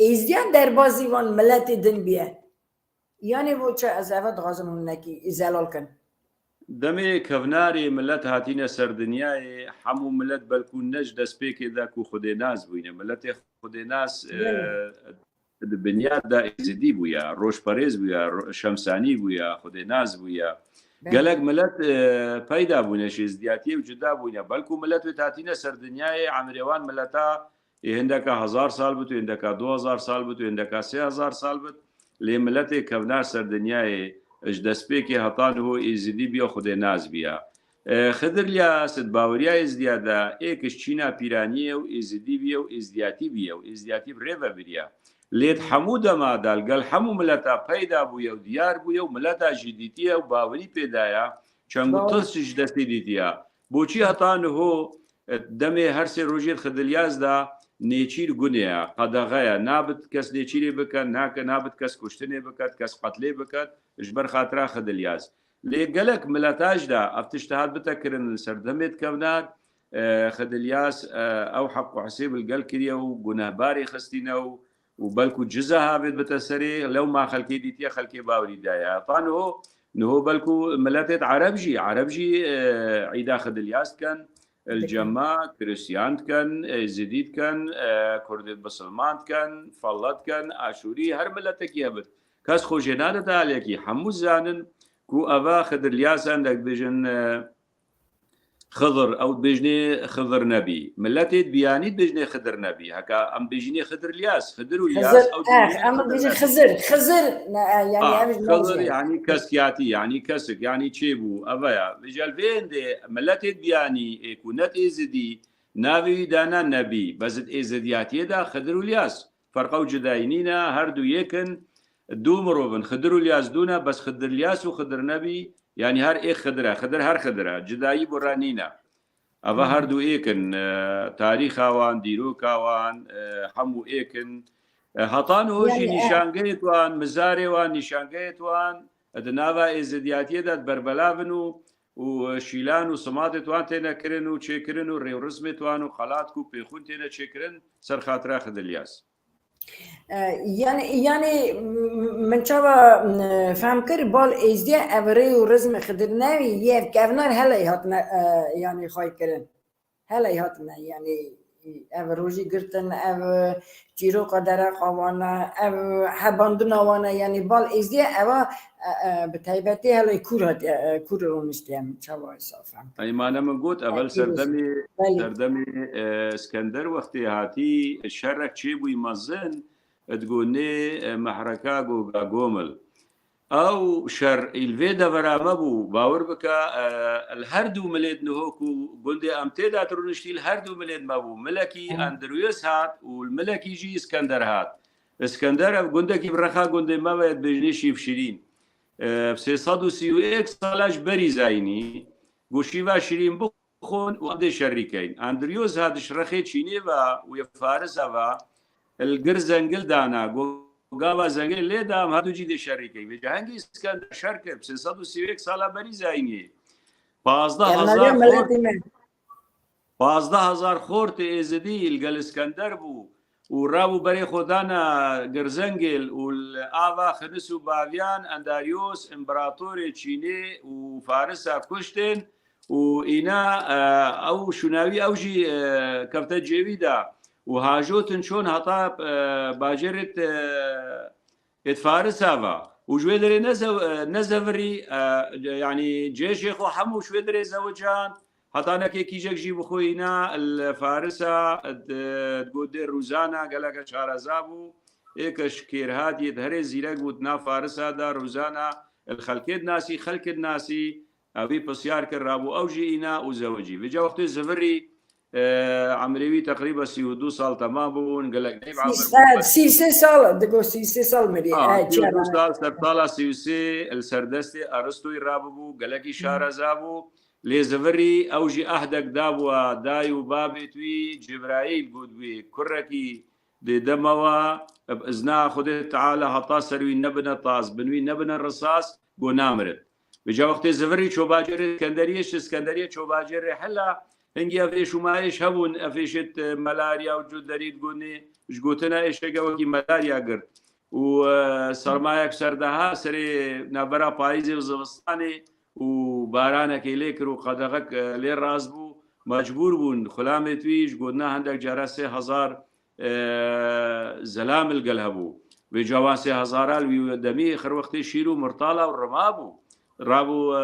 S1: ازيان دربازي وان ملاتي دن بيه يعني بو چه از اول غازم هنكي ازالال كن
S2: دمي كفناري ملت هاتينا سردنياي حمو ملت بلكون نج دسبيك ذاكو خدي ناس بوينه ملت خدي ناس
S1: يعني
S2: بنياد دا ازدي بويا روش باريز بويا شمساني بويا خدي ناس بويا قالك ملت پیدا بوينه شي ازدياتي وجدا بوينه بلكو ملت هاتينا سردنياي عمريوان ملتا هندك 1000 سال بتو هندك 2000 سال بتو هندك 3000 سال بت لي ملت كفنار سردنياي اش دسپێکی هەتانەوە ئێزیدی بیا خودێ ناز بیا خدر لیا ست باوریا ئێزدیادا ئێکش چینا پیرانیە و ئێزیدی بیە و ئێزدیاتی بیە و ئێزدیاتی ڕێڤە بریە لێت هەموو دەمادال گەل هەموو ملەتا پەیدا بووە و دیار بووە و ملەتا ژیدیتیە و باوەری پێدایە چەند تەسش دەستی دیتیە بۆچی هەتانەوە دەمێ هەرسێ ڕۆژێت خدلیازدا نێچیر گونەیە قەدەغەیە نابت کەس نێچیری بکەن ناکە نابت کەس کوشتنێ بکات کەس قەتلێ بکات ژبەر خاترا خدلیاز لێ گەلک ملەتاژدا ئەفتشتهات بتەکردن سەردەمێت کەونار خدلیاز ئەو حەق و حسێب گەل کردە و گونەهباری خستینە و بەلکو جزە هابێت بتە سەرێ لەو ما خەلکی دیتە خەلکی باوریدایە تانەوە نهۆ بەلکو ملەتێت عربژی عیدا خدلیاز کەن الجماعة كريستيان كان زديد كان كرد بسلمان كان فلات كان عاشوري هر ملتك يابت كاس خوشينانة عليكي حمو زانن كو أفا خضر الياس عندك بيجن خضر أو بيجني خضر نبي ملتت بيانيت بيجني خضر نبي هكا أم بيجني خضر الياس خضر والياس أو
S1: أما بيجي خزر يعني
S2: خضر يعني كسكياتي يعني كسك يعني تشيبو أفايا بيجال فين دي ملتت بياني يكونت إزدي ناوي دانا نبي بزد إزدياتي دا خضر والياس فرقو جداينينا هردو يكن دو مروبن خضر والياس دونا بس خضر الياس وخضر نبي يعني هر إيه خضر هر خضرة جدايي برانينا أفا هردو إيكن تاريخ وان ديروك وان حمو إيكن هطان هوشي نشانجيت وان مزاري وان نشانجيت وان دناوا إزدياتي داد بربلافنو وشيلان وصماتت وان تينا كرن وشيكرن وريو رسمت وان وخلاتكو بيخون تينا شيكرن سر خاطرة خد الياس
S1: يعني من شابه فهم كر بال ازدي افري ورزم خدرناوي يف كافنار هلا يهاتنا يعني خاي كرن هلا يهاتنا يعني اف روجي قرتن اف جيرو قدر قوانا اف حباندنا وانا يعني بال ازدي اف بتايبتي هلا كور رونشتي من شابه فهم
S2: اي ما انا من قلت اول سردمي اسكندر وقتي هاتي الشرك شيبو يمزن تقولني محركة قومل أو شر الفيدا برامبو باور بكا الهردو مليد نهوكو قلدي أمتدا ترونشتي الهردو مليد مابو ملكي أندرويس هات والملكي جي اسكندر هات اسكندر قلدكي برخا قلدي ما بيد بجني شيف شيرين بسي صادو سيو اكس صلاش بري زايني قوشيفا شيرين خون وأمدي شريكين أندريوز هذا شرخي تشينيفا ويفارسها القرزنقل دانا وقابا زنقل ليه دام هادو جيدي شريكين بجهنجي اسكندر شركة بسنصد وسيويك صالة بري زايني 15,000 خورت إزدي القل اسكندر بو ورابو بري خودانا قرزنقل والآفا خنسو بافيان أنداريوس إمبراطوري تشيني وفارسها كشتن وإنا أو شناوي أو جي كفتا جيويدا وهاجوتن شون هطاب باجرت اتفارسها وشويدري نزفري يعني جيش يخو حمو شويدري زوجان هطانا كيجيك جيبو خوينا الفارسة تقود روزانا قالك شارزابو ايكش كير هادي دهري زيلك ودنا فارسة دا روزانا الخلكيد ناسي خلك الناسي أبي بسيار كرابو أو جينا وزوجي بجا وقت الزفري عمريوي تقريبا 32 سال تمام بون قال لك نيب
S1: عمر 6 سال دقو 6 سال مري
S2: 32 سال سرطالا سيوسي السردستي أرسطو يرابو قال لك إشارة زابو لزفري أو جي أحدك دابوا دايو بابي توي جبرائيل قدوي كركي دي دموا بإذنا خدت تعالى هطا سروي نبنا طاس بنوي نبنا الرصاص بو نامرد بجا وقت زفري شو باجر اسكندرية شو باجر حلا هنجي افيش وما ايش هبون افيشت ملاريا وجود دريد قولني ايش قوتنا ايش وكي ملاريا قرد وسرمايك سردها سري نبرا بايزي وزبستاني وبارانك إليكر وقدغك لير رازبو مجبور بون خلامي تويش قولنا عندك جراسي 1000 زلام القلهبو بجواسي 1000 الويودمي خر وقت شيرو مرطالة والرمابو رابو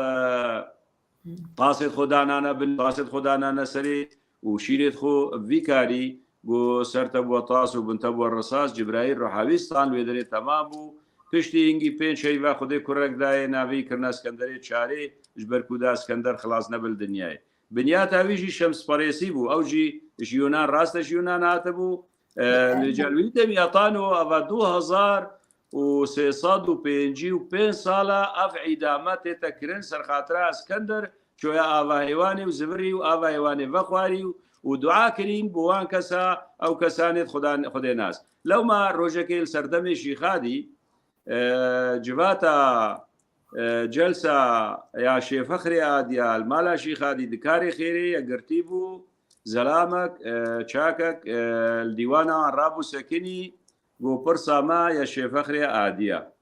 S2: طاسد خدانانا بن طاسد خدانانا سري وشيرت خو فيكاري بو سرتبو طاس وبنتبو الرصاص جبرائيل روحاويستان ويدري تمامو پشتی هنگی پین شیوه خودی کرک دای ناوی کرنا اسکندری چاره جبر کودا اسکندر خلاص نبل دنیای بنیاد اویجی شمس پاریسی بو او جی یونان راست یونان هاتبو لجلوی دمیاتانو اوا 2355 ساله اف عدامت تکرن سر خاطر اسکندر شویا آوا حیوانی و زبری و آوا حیوانی وخواری و دعا کریم بوان کسا او کسانت خدا ناس لو ما روجکیل سردم شیخادی جواتا جلسة يا شيخ فخري عاديال مالا شيخ هادي دكاري خيري قرتيبو زلامك شاكك الديوانا رابو سكني قو برصا ما يا شيخ فخري عادية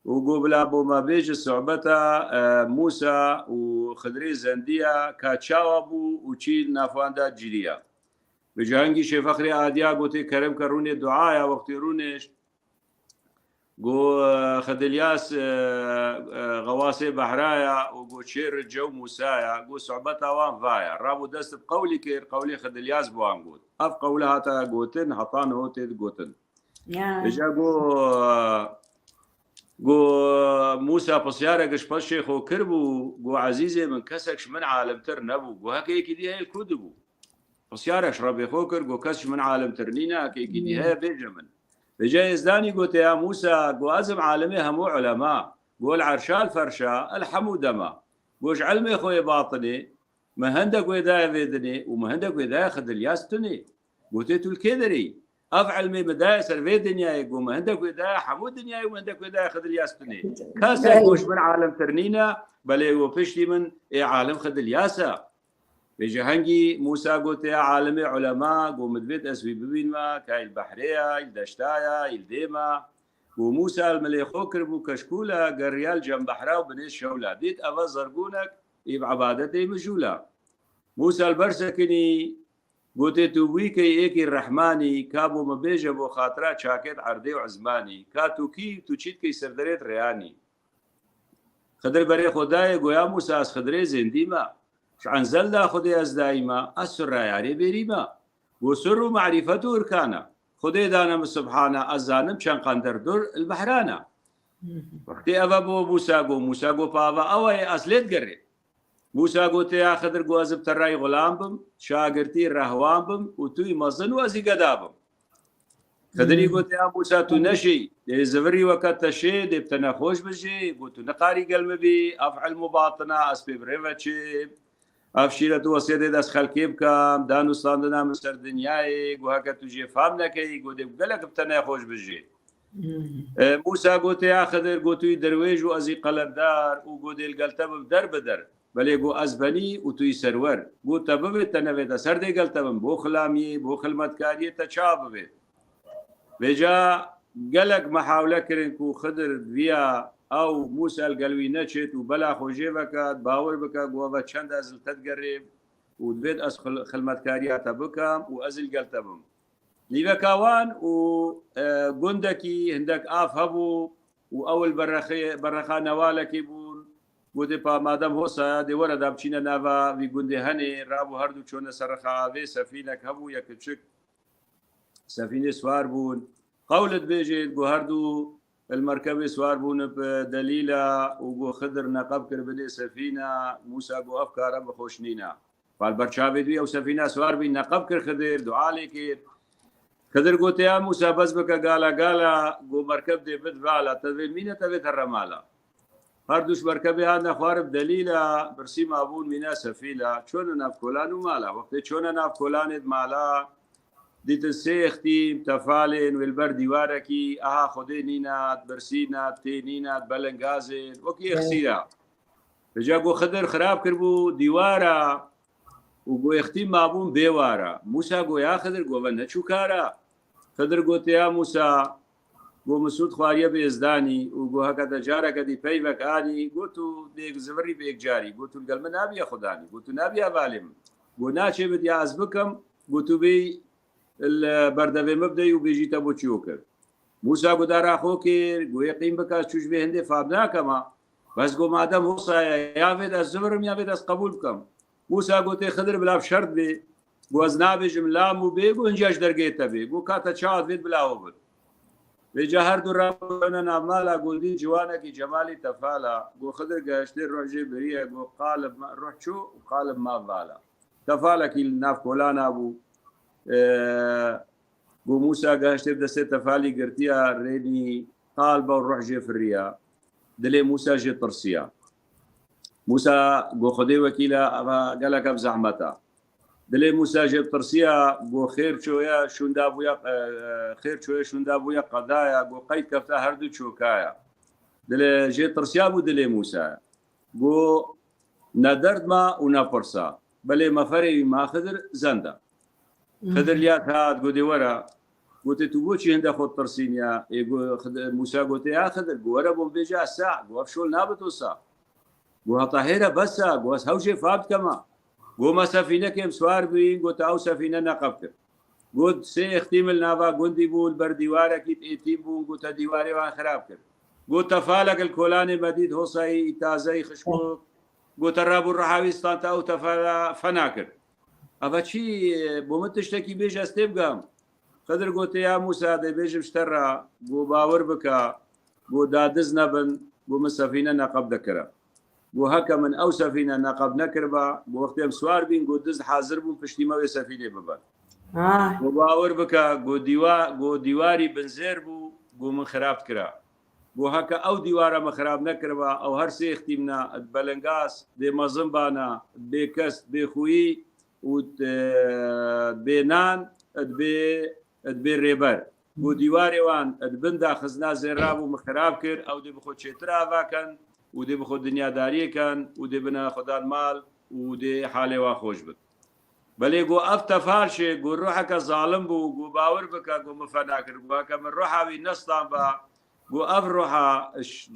S2: وقو بلا بو ما بيج صعبتا موسى وخدري زندية كاتشاوابو وشيل نافواندا جيريا بجانجي شيخ فخري عادية قوتي كرم كروني دعايا وقتي رونيش قو خدلياس غواسي بحرايا وقو شير الجو موسايا قو صعبتها وان فايا رابو دست بقولي كير قولي خدلياس بوان قوت اف قولها تا قوتن حطان هوتي قوتن اجا قو موسى بسيارة قش بشيخ وكربو قو عزيزي من كسكش من عالم تر نبو قو هكيكي دي هاي الكودبو بسيارة شربي خوكر قو كسش من عالم ترنينا هكيكي دي هاي بيجمن بجايز داني قلت يا موسى قو أزم عالمي همو علماء قول عرشال فرشا الحمو دما قوش علمي خوي باطني ما هندك ويدايا فيدني وما هندك ويدايا خدلياستني قلت الكدري أفعل مي بدايا سرفي دنياي قو ما هندك ويدايا حمو دنياي وما هندك ويدايا خدلياستني كاسا قوش من عالم ترنينا بل وفشتي من عالم خدلياسا بيجي هنجي موسى قلت يا عالمي علماء قوم مدبيت اسوي ببين ما كاي البحرية الدشتايا الديما وموسى المليخو كربو كشكولا قريال جنب بحرا وبنيس شولا ديت أفا زرقونك عبادتي مجولا موسى البرسكني قلت توبيكي ايكي الرحماني كابو مبيجة بو خاطرات شاكت عردي وعزماني كاتوكي توشيت كي سردريت رياني خدر بري خداي قويا موسى اس خدري زنديما عن زلة خدي أز دائما السر يعني بريما وسر معرفته أركانا خدي دانا سبحانه أزانم شان قندر دور البحرانا وقتي أبا بو موسى قو بابا أوي أسلت قري موسى قو تيا خدر قو أزب تراي غلام بم شاقرتي رهوان بم وتوي مزن وازي قدابم خدري قو تيا موسى تنشي زفري وقت تشي دي بتنخوش بجي قو تنقاري قلم بي أفعل مباطنة أسبي بريفتشي ئەفشیرە تو وەسێدێ دەست خەلکێ بکەم دانوستاندنا سەر دنیایێک وهەکە توژێ فام نەکەی گۆ دێ گەلێک بتە نەخۆش بژێ موسا گۆتەیا خدر گۆتوی دەروێژ و ئەزی قەلەردار و گۆ دێلگەلتە بم دەر بەدەر بەلێ گۆ ئەزبەنی و توی سەروەر گوتە ببێت تەنەوێتە سەر دێگەلتە بم بۆ خلامی بۆ خلمەتکاریە تە چا ببێت بێجا گەلک مەحاولە کردن و خدر ویا ئەو موسال گەلوی نەچێت و بەلا خۆژێ بکات باوەڕ بکە گووە چەند ئەزلتت گەڕێ و دوێت ئەس خلمەتکاریاتە بکەم و ئەزل گەلتە بم نیڤەکاوان و گوندێکی هەندێک ئاف هەبوو و ئەول بەرەخا نەوالێکی بوون گوتێ پامادەم هۆسە دێوەرەدا بچینە ناوە وی گوندێ هەنێ ڕابوو هەردوو چۆنە سەرخاوێ سەفینەك هەبوو یەکچک سەفینێ سوار بوون قولت بێژێت بۆ هەردوو المەرکەبێ سوار بوون دەلیلە و بۆ خدر نەقەب کرد بنێ سەفینە موسا بۆ ئەف کارە بەخۆشنینە پالبەرچاوێت وی ئەو سەفینە سوار بووی نەقەب کرد خدر دوعاالێ کرد خدر گوتەیە موسا بەس بکە گالا گالا بۆ مەرکەب دێ بت بالا تەوێت مینە تەوێت هەڕەماڵە هەردووش مەرکەبێ هات نەخوارب دەلیلە برسی مابوون مینە سەفیلە چۆنە نافکۆلان و مالا وەختێ چۆنە نافکۆلانێت مالا دیتن سێختیم تەفالێن وێلبەر دیوارێکی ئاها خودێ نینات برسینات تێ نینات بەلەنگازێن وەکی ئەخسیرە بەجا بۆ خدر خراپ کرد بوو دیوارە و بۆ یەختیم مابوون بێوارە موسا گۆیا خدر گۆبە نەچوو کارە خدر گوتەیە موسا بۆ مسعود خواریە بێزدانی و بۆ هەکە دەجارەکە دی پەی بەکانی گوت و دێک زڤری بێکجاری گوت و گەلمە نابیە خوددانی گوت و نابیە بالێم بۆ ناچێ بێت یاز بکەم گوت و بێ بەردەبێ مەبدەی و بێژیتە بۆ چیۆ کرد موسا گوداراخۆ کرد گوێ قیم بکات چوش بێ هەندێ فاب ناکەمە بەس گۆ مادەم هۆسایە یاێت ئەس زڤرم یاێت ئەس قبول بکەم موسا گوتێ خدر بلاو شەرت بێ بۆ ئەس نابێژم لام و بێ بۆ ئەنجاش دەرگێتە بێ بۆ کاتە چاوت بێت بلاوە بن بێجا هەردوو ڕاونە نامالا گوندی جوانێکی جەمالی تەفاالە بۆ خدر گەشتێ ڕۆژێ بریە بۆ قالب ڕۆچۆ و قالب ماڤالە تەفالێکی ناف کۆلانە بوو بۆ موسا گەشتێ دەستێت تەفالی گرتیە ڕێنی قال بە ڕۆژێ فریە دلێ موسا ژێ پرسیە موسا بۆ خودێ وەکیلە ئەمە گەلەکە زەحمەتە دلێ موسا ژێ پرسیە بۆ خێر چۆیە شوندا بووە خێر چۆیە شوندا بووە قەدایە بۆ قەیت کەفتە هەردوو چۆکایە دلێ ژێ ترسیا بوو دلێ موسا بۆ نەدەردما و نەپرسا بەلێ مەفەرێوی ماخدر زەندە خدر لات هات گوتێ وەرە گوتێ تو بۆچی هەندە خۆت پرسینە موسا گوتێ یا خدر گوەرە بۆم بێژا سا گۆ شۆل نابێتۆ سا گۆ هەتا هێرە بەسە گۆس هەوشێ فاب کەمە گۆمە سەفینەکەم سوار بووین گوتە ئەو سەفینە نەقەب کرد گوت سێ اختیمل ناوا گوندی بوون بەر دیوارێکی ئێتیم بوون گوتە دیوارێوان خراپ کرد گوت تەفالەگەل کۆلانێ مەدید هۆسایی تازەی خشکۆک گوتە ڕابوو ڕەحاویستان تا ئەو تەفالە فەنا کرد ئەفە چی بۆ من تشتێکی بێژ ئەستێ بگەم خدر گوتە یا موسا دەبێژم شتەڕە بۆ باوەڕ بکە بۆ دادز نەبن بۆ من سەفینە نەقەب دەکرە بۆ هەکە من ئەو سەفینە نەقەب نەکردبە بۆ وەختێم سوار بین گۆ دز حازر بوون پشتیمەوەی سەفینێ ببەن بۆ باوەڕ بکە گۆ دیواری بنزێر بوو بۆ من خراپ کرا بۆ هەکە ئەو دیوارە مە خراپ نەکردبە ئەو هەر سێ اختیمنە بەلەنگاس بێ مەزمبانە بێ کەس بێخویی و بێنان بێ ڕێبەر بۆ دیوارێوان بندا خزنا زێرا بوو مخراب کرد ئەو دێ بخۆ چێتر ئاواکەن و دێ بخۆ دنیاداریەکەن و دێ بنە خۆدان ماڵ و دێ حالێوا خۆش بن بەلێ گۆ ئەف تەفارشێ گۆ ڕۆحەکە زاڵم بوو گۆ باوەڕ بکە گۆ مفەنا کرد بووکە من ڕۆحاوی نەستان بە گۆ ئەف ڕۆحا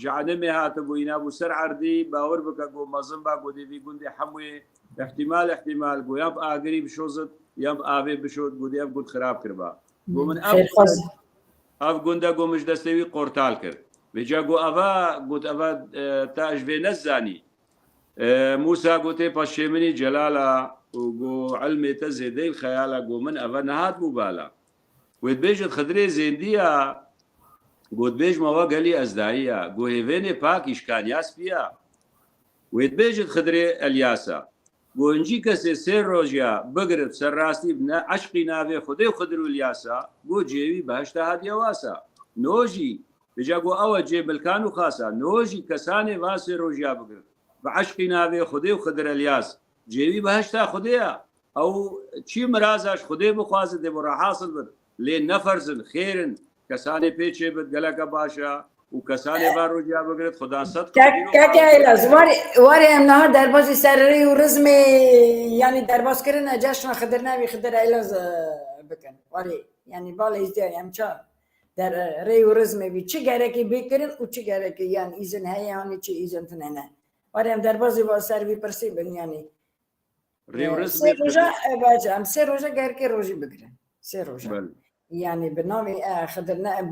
S2: جعانەمێ هاتە بووی نابوو سەر عەردی باوەڕ بکە گۆ مەزم با گۆ دێوی گوندی هەمووی احتیمال بۆ یان ئاگری بشۆزت یان ئاوێ بشۆت بۆ دێ گوت خراپ کردبا بۆ من ئەف گوندە گۆمش دەستەوی قۆرتال کرد بێجا گۆ ئەڤە گوت ئەڤە تاش بێ نەزانی موسا گوتێ پەشێمنی جەلالە و گۆ علمێتە زێدەی خەیالە گۆ من ئەڤە نەهات بوو بالا وێت بێژت خدرێ زێندیە گوت بێژمەوە گەلی ئەزداییە گۆ هێڤێنێ پاکی شکانیاس پیە وێت بێژت خدرێ ئەلیاسە گۆنجی کەسێ سێ ڕۆژیا بگرت سەرڕاستی بنە عشقی ناوێ خودێ و خدر و لیاسە گۆ جێوی بەهشتا هاتیەواسە نۆژی بجا گۆ ئەوە جێبلکان و خاسە نۆژی کەسانێ واسێ ڕۆژیا بگرت بە عشقی ناوێ خودێ و خدر ئەلیاس جێوی بەهشتا خودەیە ئەو چی مرازاش خودێ بخوازت دێ بۆ ڕەحاصل بن لێ نەفەرزن خێرن کەسانێ پێچێ بێت گەلەکە باشە و کەسانێ با ڕۆژیا بگرێت خدا سەد
S1: کاکە ئەیلاز وارێ ئەم نەها دەربازی سەرەڕی و ڕزمێ ینی دەربازکردنە جەشنە خدر ناوی خدر ئەیلاز بکەن وارێ ینی باڵێ ئیزدیاری ئەم چا ڕێ و ڕزمێوی چ گەرەکی بکردن و چ گەرەکی یان ئیزن هەیە یانی چی ئیزنتن هەنە وارێ ئەم دەربازی بۆ سەروی پرسی بن ینی ئەم سێ ڕۆژە گەرکی ڕۆژی بگرن سێ ڕۆژە يعني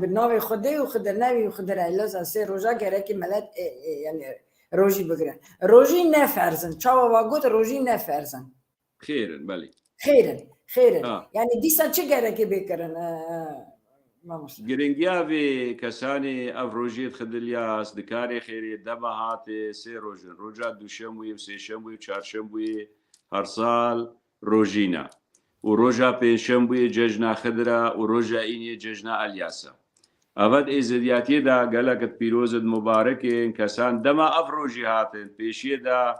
S1: بالناوي خدي وخدر ناوي وخدر علاز سي روجا كراكي ملات يعني روجي بقرا روجي نفرزن تشاو واقول روجي نفرزن
S2: خيرا بلي
S1: خيرا يعني دي سانشي كراكي بكرن
S2: گرنگیاوی کسانی اف روجیت خدلیاس دکاری خیری دما هاتی سه روجن روجا دوشنبوی و سه شنبوی و چهارشنبوی هر سال روجینا و روجا پنجشنبوی جشن خدرا و روجا اینی جشن الیاسا اود ازدیاتی دا گلکت پیروزد مبارکین کسان دما اف روجی هاتن پیشی دا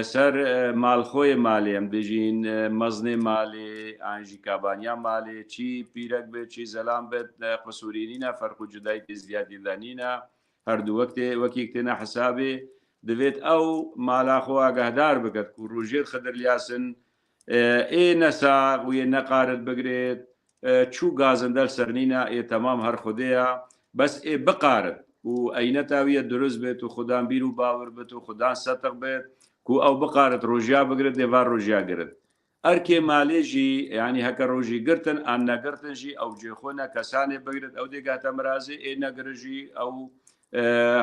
S2: سر مالخوی مالی هم بجین مزن مالی آنجی کابانیا مالی چی پیرک به چی زلام به قصورینینا فرق و جدای زیادی دانینا هر دو وقتی اکتنا حسابی دوید او مالاخو آگهدار بکد که روژیت خدر لیاسن ای نساق و ی نقارد بگرید چو گازندل سرنینا ای تمام هر خودیا بس ای بقارد و اینتاویه درست بیت و خدان بیرو باور بیت و خدان صدق بیت کو او بقارت روجیا بگرد دیوار روجیا گرد ارکی مالی جی یعنی هکر روجی گرتن آن نگرتن جی او جی خونا کسانی بگرد او دیگه تمرازی ای نگر جی او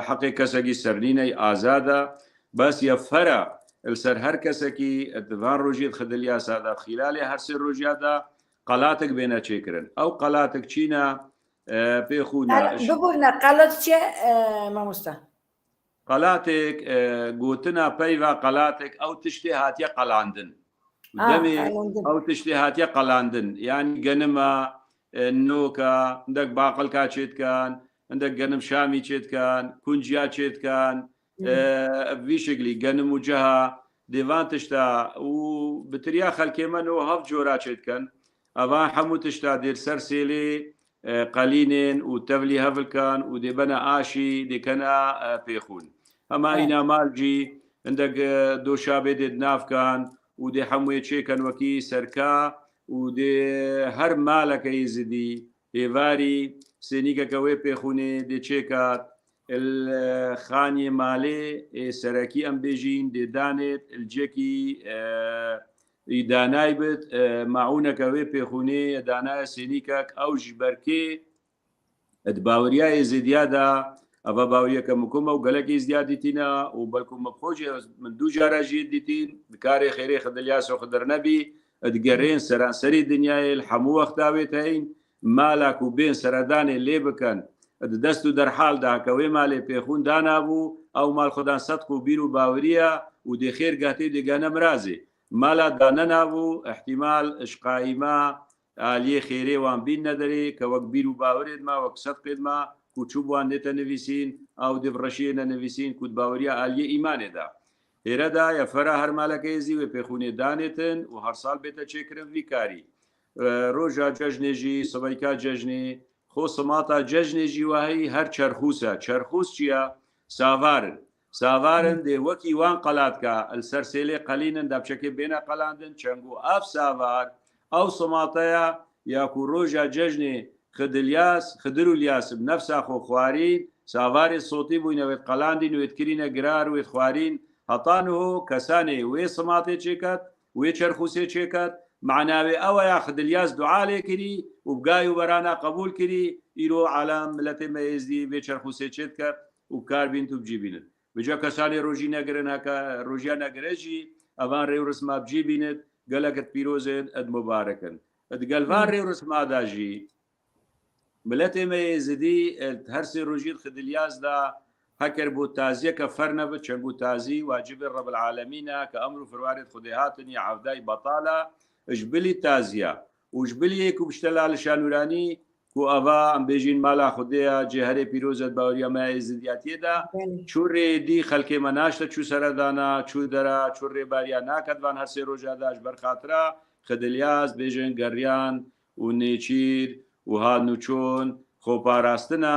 S2: حقی کسکی سرنینه آزاده بس یفرا السر هر کسکی اتفان روجیت خدلیا ساده خلال هر سر روجیا دا قلاتك بينا تشيكرن او قلاتك تشينا بيخونا
S1: بقولنا قلات چه ما مستا
S2: قلاتك قوتنا بيوا قلاتك او تشتي هاتيا قلاندن دمي او تشتي هاتيا قلاندن يعني قنما نوكا عندك باقل كاتشيت كان عندك قنم شامي تشيت كان كونجيا تشيت كان في شكلي قنم وجهه ديفان تشتا وبتريا خلكي منو هف جورا تشيت كان أبا حمو تشتا دير سرسيلي قلينين وتفلي هفلكان ودي بنا آشي دي كنا بيخون أما إنا مالجي عندك دو شابه دي دناف كان ودي حمو يتشي كان وكي سركا ودي هر مالك يزدي إيفاري سينيكا كوي بيخوني دي تشيكات الخاني مالي سركي أم بيجين دي دانت الجيكي دانای بێت ماعونەکەوێ پێخونێ دانایە سێنیکەک ئەو ژبەرکێ باوریای زیدیادا ئەوە باوریەکە مکومە و گەلەکی زیادی تینە و بەڵکو مەخۆشی من دوو جاراژی دیتین بکارێ خێرێ خدلیاس و خدر نەبی ئەدگەڕێن سەرانسەری دنیای هەموو وەختاوێت هەین مالاک و بێن سەردانێ لێ بکەن دەست و دەرحالدا کەوێ مالێ پێخون دانابوو ئەو مال خۆدان سەدق و بیر و باوریە و دێخێر گاتێ دێگانە مرازێ مالا داننابوو احتیمال اشقایما عالیه خیره وان بین نداری که وقت بیرو باورید ما وقت صدقید ما کوچوب وان دیتا نویسین او دیفرشیه نویسین کود باوریا عالیه ایمانه دا هیره دا یا فرا هر مالک ایزی و پیخونه دانیتن و هر سال بیتا چکرن وی کاری روژا ججنه جی سبایکا ججنه خو سماتا ججنه جی وهی هر چرخوسه چرخوس چیا ساوارن ساوارن دی وکی وان قلات کا السرسله قليلا دبشکه بین قلاندن چنگو اف ساوار او سماطیا یا کوروجا ججنه خدلیاس خدرولیاس بنفس اخو خوارین ساوار صوتی بوینه قلاندین و تکرینه گرار و خوارین هطانه کسانه و سماطه چکت و چرخوسه چکت معناوي او يا خدلیاس دعا لكري وبقاي وبرانا قبول كري يرو على ملت ميزدي بچرخوسه چکت وكار بنتو بجيبين بجا کسانی روژی نگرن هکا روژیا نگرجی اوان ریو رسما بجی بیند گلکت پیروزن اد مبارکن اد گلوان ریو رسما داجی ملت میزدی هر سی روژی خدلیاز دا هکر بو تازیه که فرنبه چنگو تازی واجب رب العالمین که امرو فروارد خدیهاتنی عودای بطاله اجبلی تازیه و اجبلی یکو بشتلال شانورانی کو ئەڤ ئەم بێژین مالا خودەیە جێ هەرێ پیرۆزت باوریەمای زیاتیەدا چوڕێ دی خەلکێمە ناشتە چوو سەردانا چوو دەرا چوو ڕێباریان ناکەتوان هەر سێ ڕۆژاداش بەرخاترا خدلیاز بێژن گەڕیان و نێچیر و هاان و چۆن خۆپاراستنە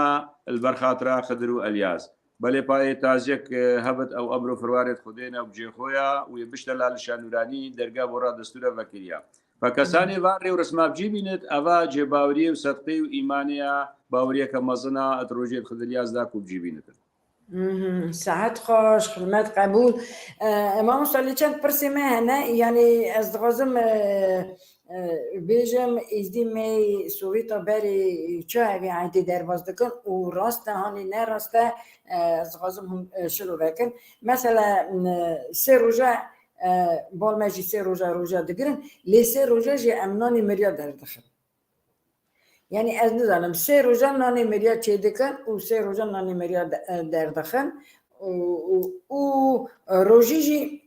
S2: بەرخاترا خدر و ئەلیاز بەلێ پایێ تازیەک هەبت ئەو ئەمرۆ فروارێت خودێنە و بجێخۆیە و بشتە لا شانورانی دەرگا بۆ ڕادەستورە بەکریا فکەسانی ڤارێ و ڕسمابجی بینێت ئەوە جێباوری و سەدقی و ئیمانەیە باوریەکە مەزنە ئەترۆژێت خدلیازدا کوبجی بینێت
S1: ساعت خوش خدمت قبول ما مصلي چند پرسی ما هنه یعنی از دغازم بیجم ازدی می سویتا بری چه همی عیدی در باز دکن و راسته هانی نه راسته از دغازم هم شروع بکن مثلا سه روژه بالمجی سه روژه دگرن لی سه روژه جی امنانی مریا در دخل یعنی از نزانم سه روزه نانی مریا چه دکن و سه روزه نانی مریا در دخن و روزی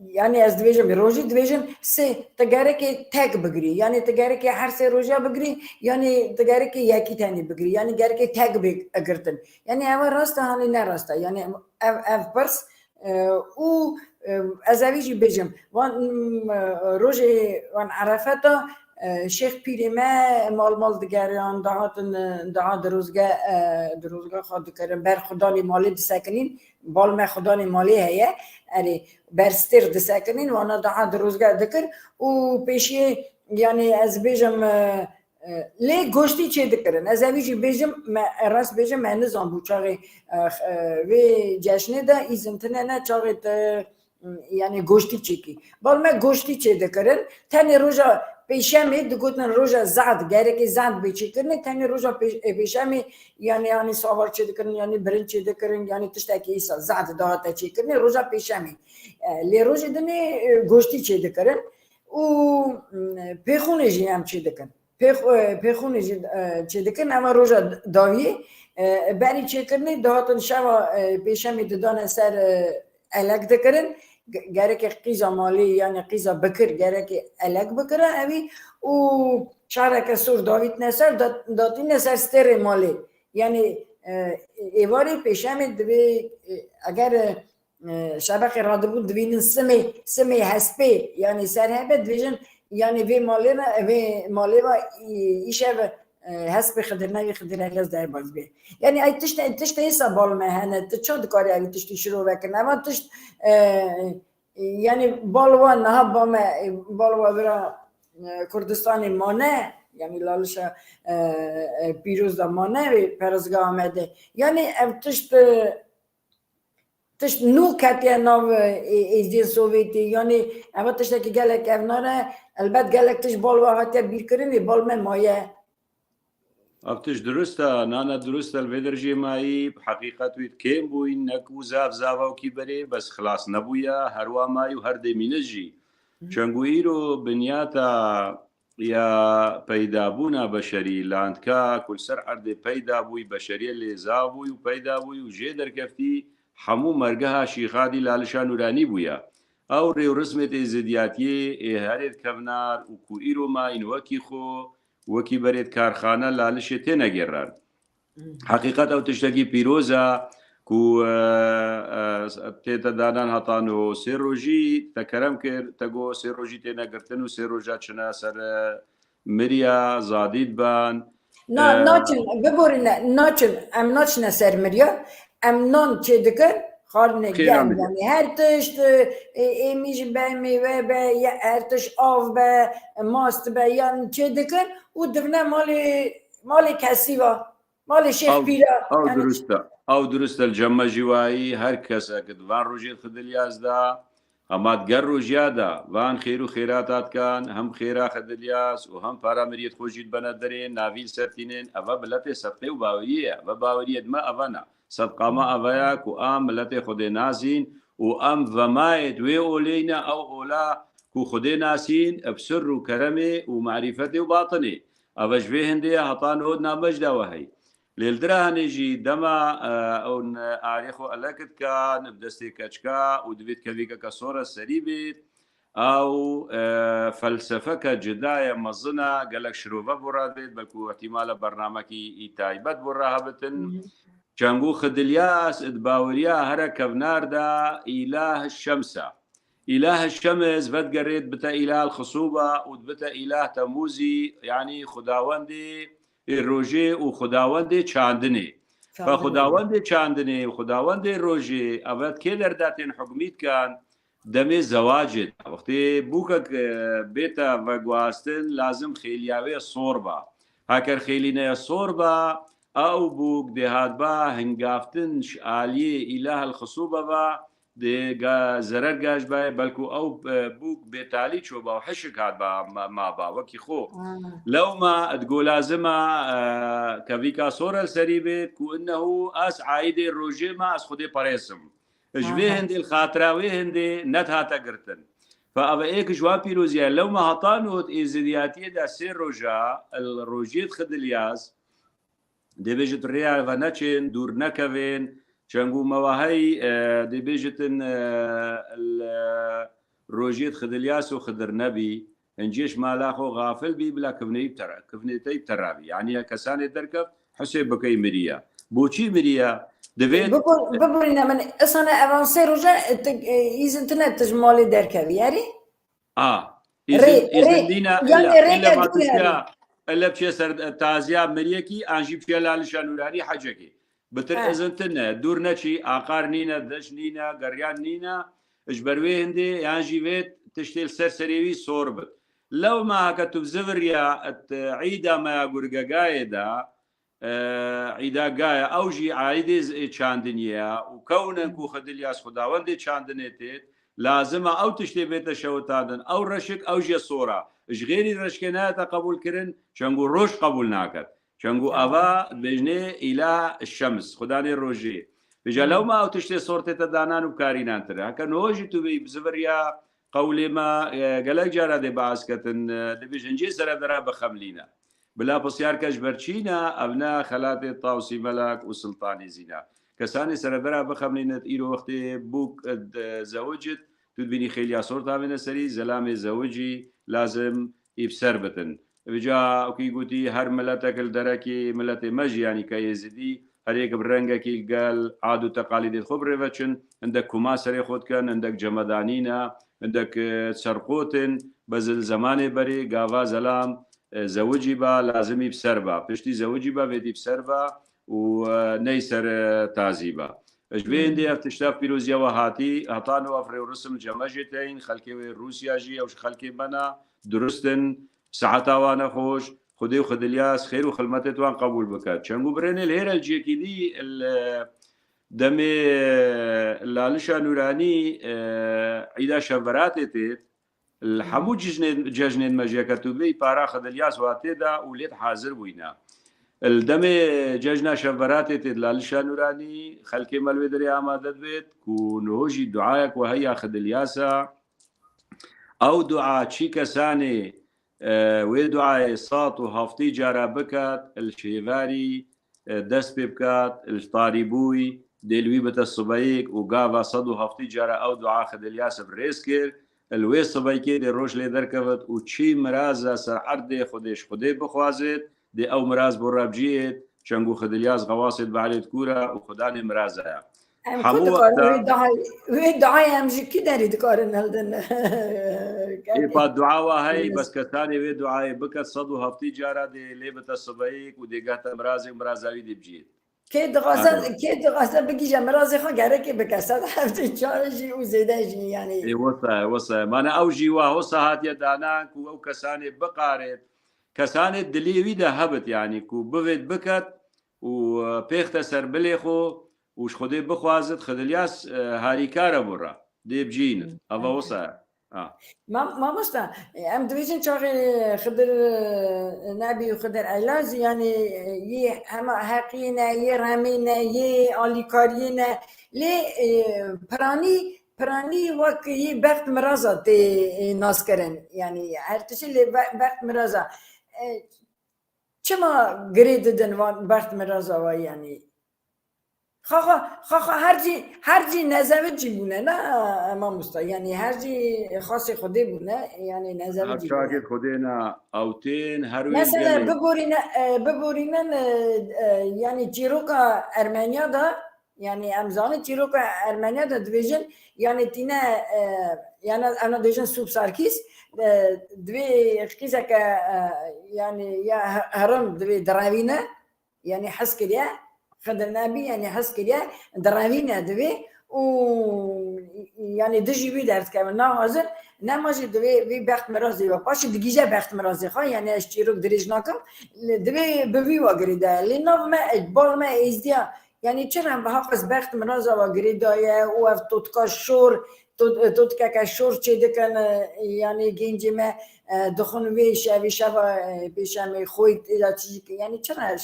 S1: یعنی از دویجم روزی دویجم سه تگاره که تک بگیری یعنی تگاره که هر سه روزه بگیری یعنی تگاره که یکی تانی بگیری یعنی گره که تک بگیرتن یعنی اول راسته هانی نه راسته یعنی اف پرس و از اویجی بجم وان روزی وان عرفتا شیخ پیری ما مال دگریان دهات دروزگاه خود کردن بر خدای مالی دسکنین بال ما خدای مالی هیه اری برستر دسکنین وانا دهات دروزگاه دکر و پیشی یعنی از بیجم لی گوشتی چه دکرن از اویجی بیجم راست بیجم من نزان بود چاقی وی جشنه دا ایزنتنه نه چاقی یعنی گوشتی چی کی بال ما گوشتی چه دکرن تنی روزا پیشمی دگوتن روزا زاد گره که زاد بیچی کرنه تنی روزا پیشمی یعنی سوار چه دکرن یعنی برنج چه دکرن یعنی تشتکی ایسا زاد دهاتا چه کرنه روزا پیشمی لی روزی دنی گوشتی چه دکرن و پیخونه جی هم چه دکن پیخونه جی چه دکن اما روزا داوی بری چه کرنه دهاتن شوا پیشمی ددان سر الگ دکرن گره که قیزا مالی یعنی قیزا بکر گره که الگ بکره اوی و شهره که سور داوید نسر داتی نسر ستر مالی یعنی ایواری پیشمی دوی اگر شبکه راده بود دوینن سمی هسپی یعنی سرهبه دویجن یعنی وی مالی و ایشه هسپی خدر نوی خدر هلیاز در باز بی یعنی ای تشت ایسا بال مهنه چند کاری اوی تشتی شروع بکنه اما تشت یعنی بالوان نه بالوا برا کردستانی مانه یعنی لالش پیروز دا مانه پرزگاه آمده یعنی تشت نو کتیه ناو ایزدین سوویتی یعنی اما تشت که گلک افنانه البته گلک تشت بالوا هاتیه بیر کرنی بالمه مایه
S2: ئەفتش درستە نانە دروستە لێدەرژێ مایی حقیقەتویت کێم بووین نەکو زاف زاواوکی بەرێ بەس خلاص نەبووە هەروە مای و هەردەمینەژی چەنگوئیر و بنیاتە یا پەیدابوونا بەشەری لاندکە کولسەر ئەردێ پەیدا بووی بەشەریە لێزا بووی و پەیدا بووی و ژێ دەرکەفتی هەموو مەرگەها شیخادی لالشان نورانی بووە ئەو ڕێوڕسمێت زدیاتیێ هەرێت کەڤنار و کوئیر و ماین وەکی خۆ وەکی بەرێت کارخانە لالشێ تێنەگێڕان حقیقەت ئەو تشتێکی پیرۆزە و تێتە دانان هەتان و سێ ڕۆژی تەکەرەم کرد تەگۆ سێ ڕۆژی تێنەگرتن و سێ ڕۆژە چنە سەر مریا زادیت بان
S1: ناچن ببورین ناچن ئەم ناچنە سەر مریا ئەم نان چێ دکن خارنه گرم یعنی هر تشت ایمیش به میوه به هر تشت آف به ماست به یعنی چه دکن و دفنه مال کسی و مال شیخ پیرا
S2: او درسته الجمع جوایی هر کسا که وان روژیت خدلیازدا همات گر روژیادا وان خیر و خیراتات کن هم خیرا خدلیاز و هم پارا مریت خوشید بندرین ناویل سرتینین اوه بلت صدقه و باوریه و باوریت ما اوه صدقه ما اوه که ام ملت خود نازین و ام ومای دوی اولینا او اولا که خود ناسین ابسر و کرمه و معرفت و باطنه اوه جوه هنده حطان هود نامجده وحی لیلدرانیجی دما اون آریخو الکت کان بدستی کچکا و دوید کویکا کسورا سری بید أو فلسفة جداية مظنة قالك شروفة برادت بلكو احتمال برنامجي تايبت براهبتن جانجو خدلياس ادباوريا هركب ناردا إله الشمسة إله الشمس فتقريت بتا إله الخصوبة وبتا إله تموزي يعني خداوندي الروجي وخداوندي تشاندني فخداوندي تشاندني وخداوندي الروجي أبد كيلر داتين حكميت كان دمي زواجد وقتی بوکک بيتا وگواستن لازم خیلیاوی صوربا هاکر خیلینه صوربا او بوك دهات با هنگافتن شعالي إله الخصوبة با دي زرر گاش با بلكو او بوك بيتالي شو با وحشك هاد با ما با وكي خو لو ما تقول لازمة كفيكا صورة السريبة كو انه اس عايدة الروجي ما اس خدي باريسم جوي هندي الخاطراوي هندي نتها تقرتن فأبا إيك جواب بيروزيا لو ما هطانوت إزدياتي دا سير روجا الروجيت خدلياس دي بيجت ريال فناتشين دور نكافين شانقو مواهي دي بيجتن الروجيت خدلياس وخدر نبي انجيش مالاخو غافل بي بلا كفنيتي بترابي يعني كساني دركف حسيب بكي مريا بوشي مريا دفيت
S1: بقولنا من اصلا افانسي رجع انترنت تجمالي دركبي يعني
S2: إذن دينا
S1: يعني
S2: إلا ما تشيا إلا بشي سر تازيا مريكي أنجي بشي لالشان وراني حاجكي بتر إذن تنا دور نشي عقار نينا دش نينا قريان نينا إجبروي هندي أنجي بيت تشتيل سرسريوي صوربت لو ما كتب زفريا عيدا ما قرقا قايدا عيدا قايا أوجي عايدي تشاندنيا وكوننكو خدلياس خداوندي تشاندنيتيت لازم او تشتي بيت شوتادن او رشك او جي صورة غيري رشكناتا قبول كرن شنقول روش قبول ناكت شنقول افا بجني الى الشمس خداني الروجي بجا لو ما او تشتي صورتي تدانان وكارينان ترى هكا نوجي تبي بزفريا قولي ما قالك جارة دي باسكتن دي بجنجي سر درا بخملينا بلا بصيار كجبرشينا ابناء خلاتي طاوسي ملك وسلطاني زينا كساني سردرا بخملينت إيرو وقتي بوك زوجت تدبيني خيليا صورتا من السري زلامي زوجي لازم يبسر بتن بجا اوكي قوتي هر ملتك الدركي ملتي مجي يعني كيزيدي هريك برنجكي قال عادو تقاليد الخبر فتشن عندك كما سري خود كان عندك جمدانينا عندك سرقوتن بزل زماني بري قاوا زلام زوجي با لازم يبسر با بشتي زوجي با بيدي بسر با ونيسر تازيبا اجبين دي افتشاف بيروزيا وهاتي هطانو افري ورسم جمجتين خلكي روسيا جي او خلكي بنا درستن ساعتا وانا خوش خدي وخدلياس خير وخلمتي توان قبول بكات شنقو برين الهيرا الجيكي دي دمي لالشا نوراني عيدا شفراتي تيت الحمو ججنين مجيا كتوبي بارا خدلياس واتي دا وليت حاضر بوينا الدمي ججنا شفراتي تدلالشا نوراني خلكي ملوي دري آمادت بيت كو نهوجي دعايك وهيا خدلياسا او دعاء شي كساني ودعاء صات وهفتي جارا بكات الشيفاري دست بكات الطاريبوي دلوي بتا الصبايك وقافا صدو هفتي جارا او دعاء خدلياس بريسكر الوي صبايكي دي روش لي دركبت وشي مرازا سر عرضي خديش خدي بخوازت دي او مراز برابجيت شنقو خدلياس غواصد بعليت كورا وخداني مرازا
S1: حمو وقتا دعاي امجي كده ريد كارن هلدن
S2: با دعاء هاي بس كثاني وي دعاء بك صدو هفتي جارا دي ليبت الصبايك ودي قهت مرازاوي دي بجيت
S1: كي دغاسا بقي جمرازي خو قالك بكسات هفتي جارجي وزيداجي يعني
S2: وصا ما انا اوجي وهوصا هات يدانا كو او كساني بقارت كساني دليوي ده هبت يعني كو بفيت بكت وبيخت سر بليخو وش خدي بخوازت خدلياس هاريكارا برا دي بجين افا وصا
S1: ما مستا ام دويجن شاغي خدر نبي وخدر علاج يعني ي اما حقينا ي رامينا ي اليكارينا لي براني وك ي بخت مرازا تي ناس كرن يعني هر تشي لي بخت مرازا چما گريد دن بخت مرازا يعني خا هرچی نزوید چی بونه نه امام مستا یعنی هرچی خاص خوده بونه یعنی نزوید
S2: هر
S1: چی بونه
S2: شاكر خدينا اوتين هروي
S1: مثلا
S2: الجلي
S1: ببورینن یعنی چیروکا ارمنیا دا یعنی امزان چیروکا ارمنیا دا دویژن یعنی تینه یعنی انا دویژن سوب سارکیس دوی قیزه که یعنی یا هرم دوی دراوینه یعنی حس کریه خدر نبی یعنی حس کریه دراوینه دوی و یعنی دژی بی درد که نه حاضر نماجی دوی بخت مرازی و پاش دیگه بخت مرازی خواه یعنی از چیروک دریج نکم دوی بوی و گریده لینا ما اجبار ما ایزدیا یعنی چرا به حافظ بخت مرازی و گریده و اف توتکا شور توتکا که شور چه دکن یعنی گنجی ما دخون وی شوی شوا پیشم خوید یعنی چرا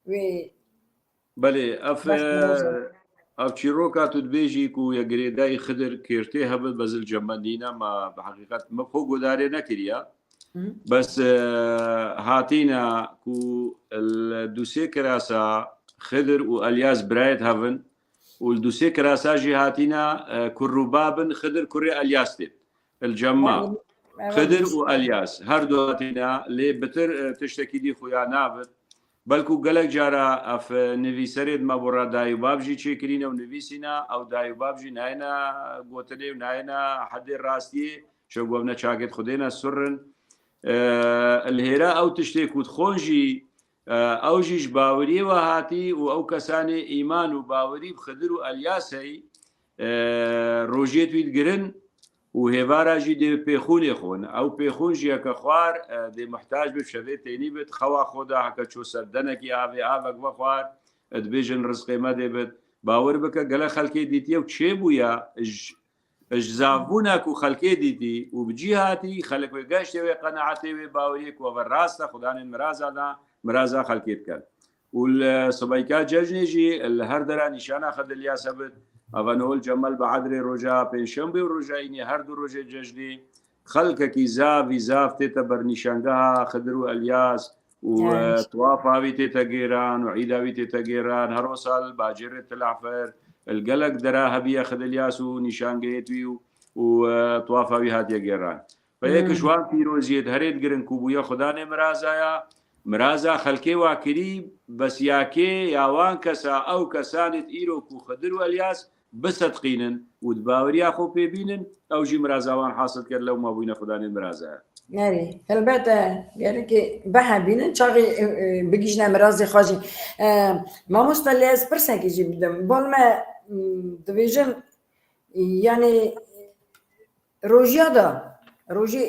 S1: وی
S2: بلي اف
S1: بخت مرازی
S2: اف تشيروكا تدبيجي كو يقريداي خدر كيرتي هبل بزل جمالينا ما بحقيقة ما فوق داري نكريا بس هاتينا كو الدوسي كراسا خدر والياس برايت هافن والدوسي كراسا جي هاتينا كروبابن خدر كوري الياس تيت الجماع خدر والياس هردو هاتينا لي بتر تشتكي دي خويا نابت بلکو گلک جارا اف نویسرید ما برا دایوباب جی چه کرینه و نویسینا او دایوباب جی ناینا گوتنه و ناینا حد راستی شو گوبنا چاکت خودینا سرن الهرا او تشتی کود خونجی او جیش باوری و هاتی و او کسانی ایمان و باوری بخدر و الیاسی روژیت وید گرن و هێوارا ژی دێ پێخونێ خۆن ئەو پێخۆن ژیەکە خوار دێ محتاج بێ شەوێ تێنی بێت خەوا خۆدا هەکە چۆ سەردەنێکی ئاوێ ئاوەک بەخوار دبێژن ڕزقێمە دێبێت باوەڕ بکە گەلە خەڵکێ دیتیە و چێ بووە زااببوونا و خەڵکێ دیتی و بجی هاتی خەلک وێ گەشتێوێ قەنەعاتێ وێ باوەریەک وەڤە ڕاستە خوددانێن مرازادا مرازا خەڵکێت کرد و سبەیکا جەژنێژی لە هەر دەرا نیشانە خەدلیاسە بێت ئەڤەنەوەل جەمەل بە عەدرێ ڕۆژا پێنجشەمبێ و ڕۆژاینی هەردوو ڕۆژێ جەژنی خەڵکێکی زاوی زاف تێتە بەرنیشانگەها خدر و ئەلیاس و توافاوی تێتە گێران و عیداوی تێتە گێران هەرۆ ساڵ باجێرێت تلافەر الگەلک دەرا هەبیە خدلیاس و نیشانگەیەتوی و توافاوی هاتیە گێران بە یەکشوان پیرۆزیێت هەرێت گرن کوبوویە خوددانێ مرازایە مرازا خەلکێ واکری بەسیاکێ یاوان کەسا ئەو کەسانت ئیرۆک و خدر و ئەلیاس بسەدقینن و باوەریا خۆ پێبینن ئەو ژی مرازاوان حاصل کرد لەو مابووینە خوددانێ مرازایە
S1: نری البته یعنی که به بینن چاقی بگیجن مرازی خواجی ماموستا لیز پرسنگی جی بدم بول ما دویژن یعنی روژیا دا روژی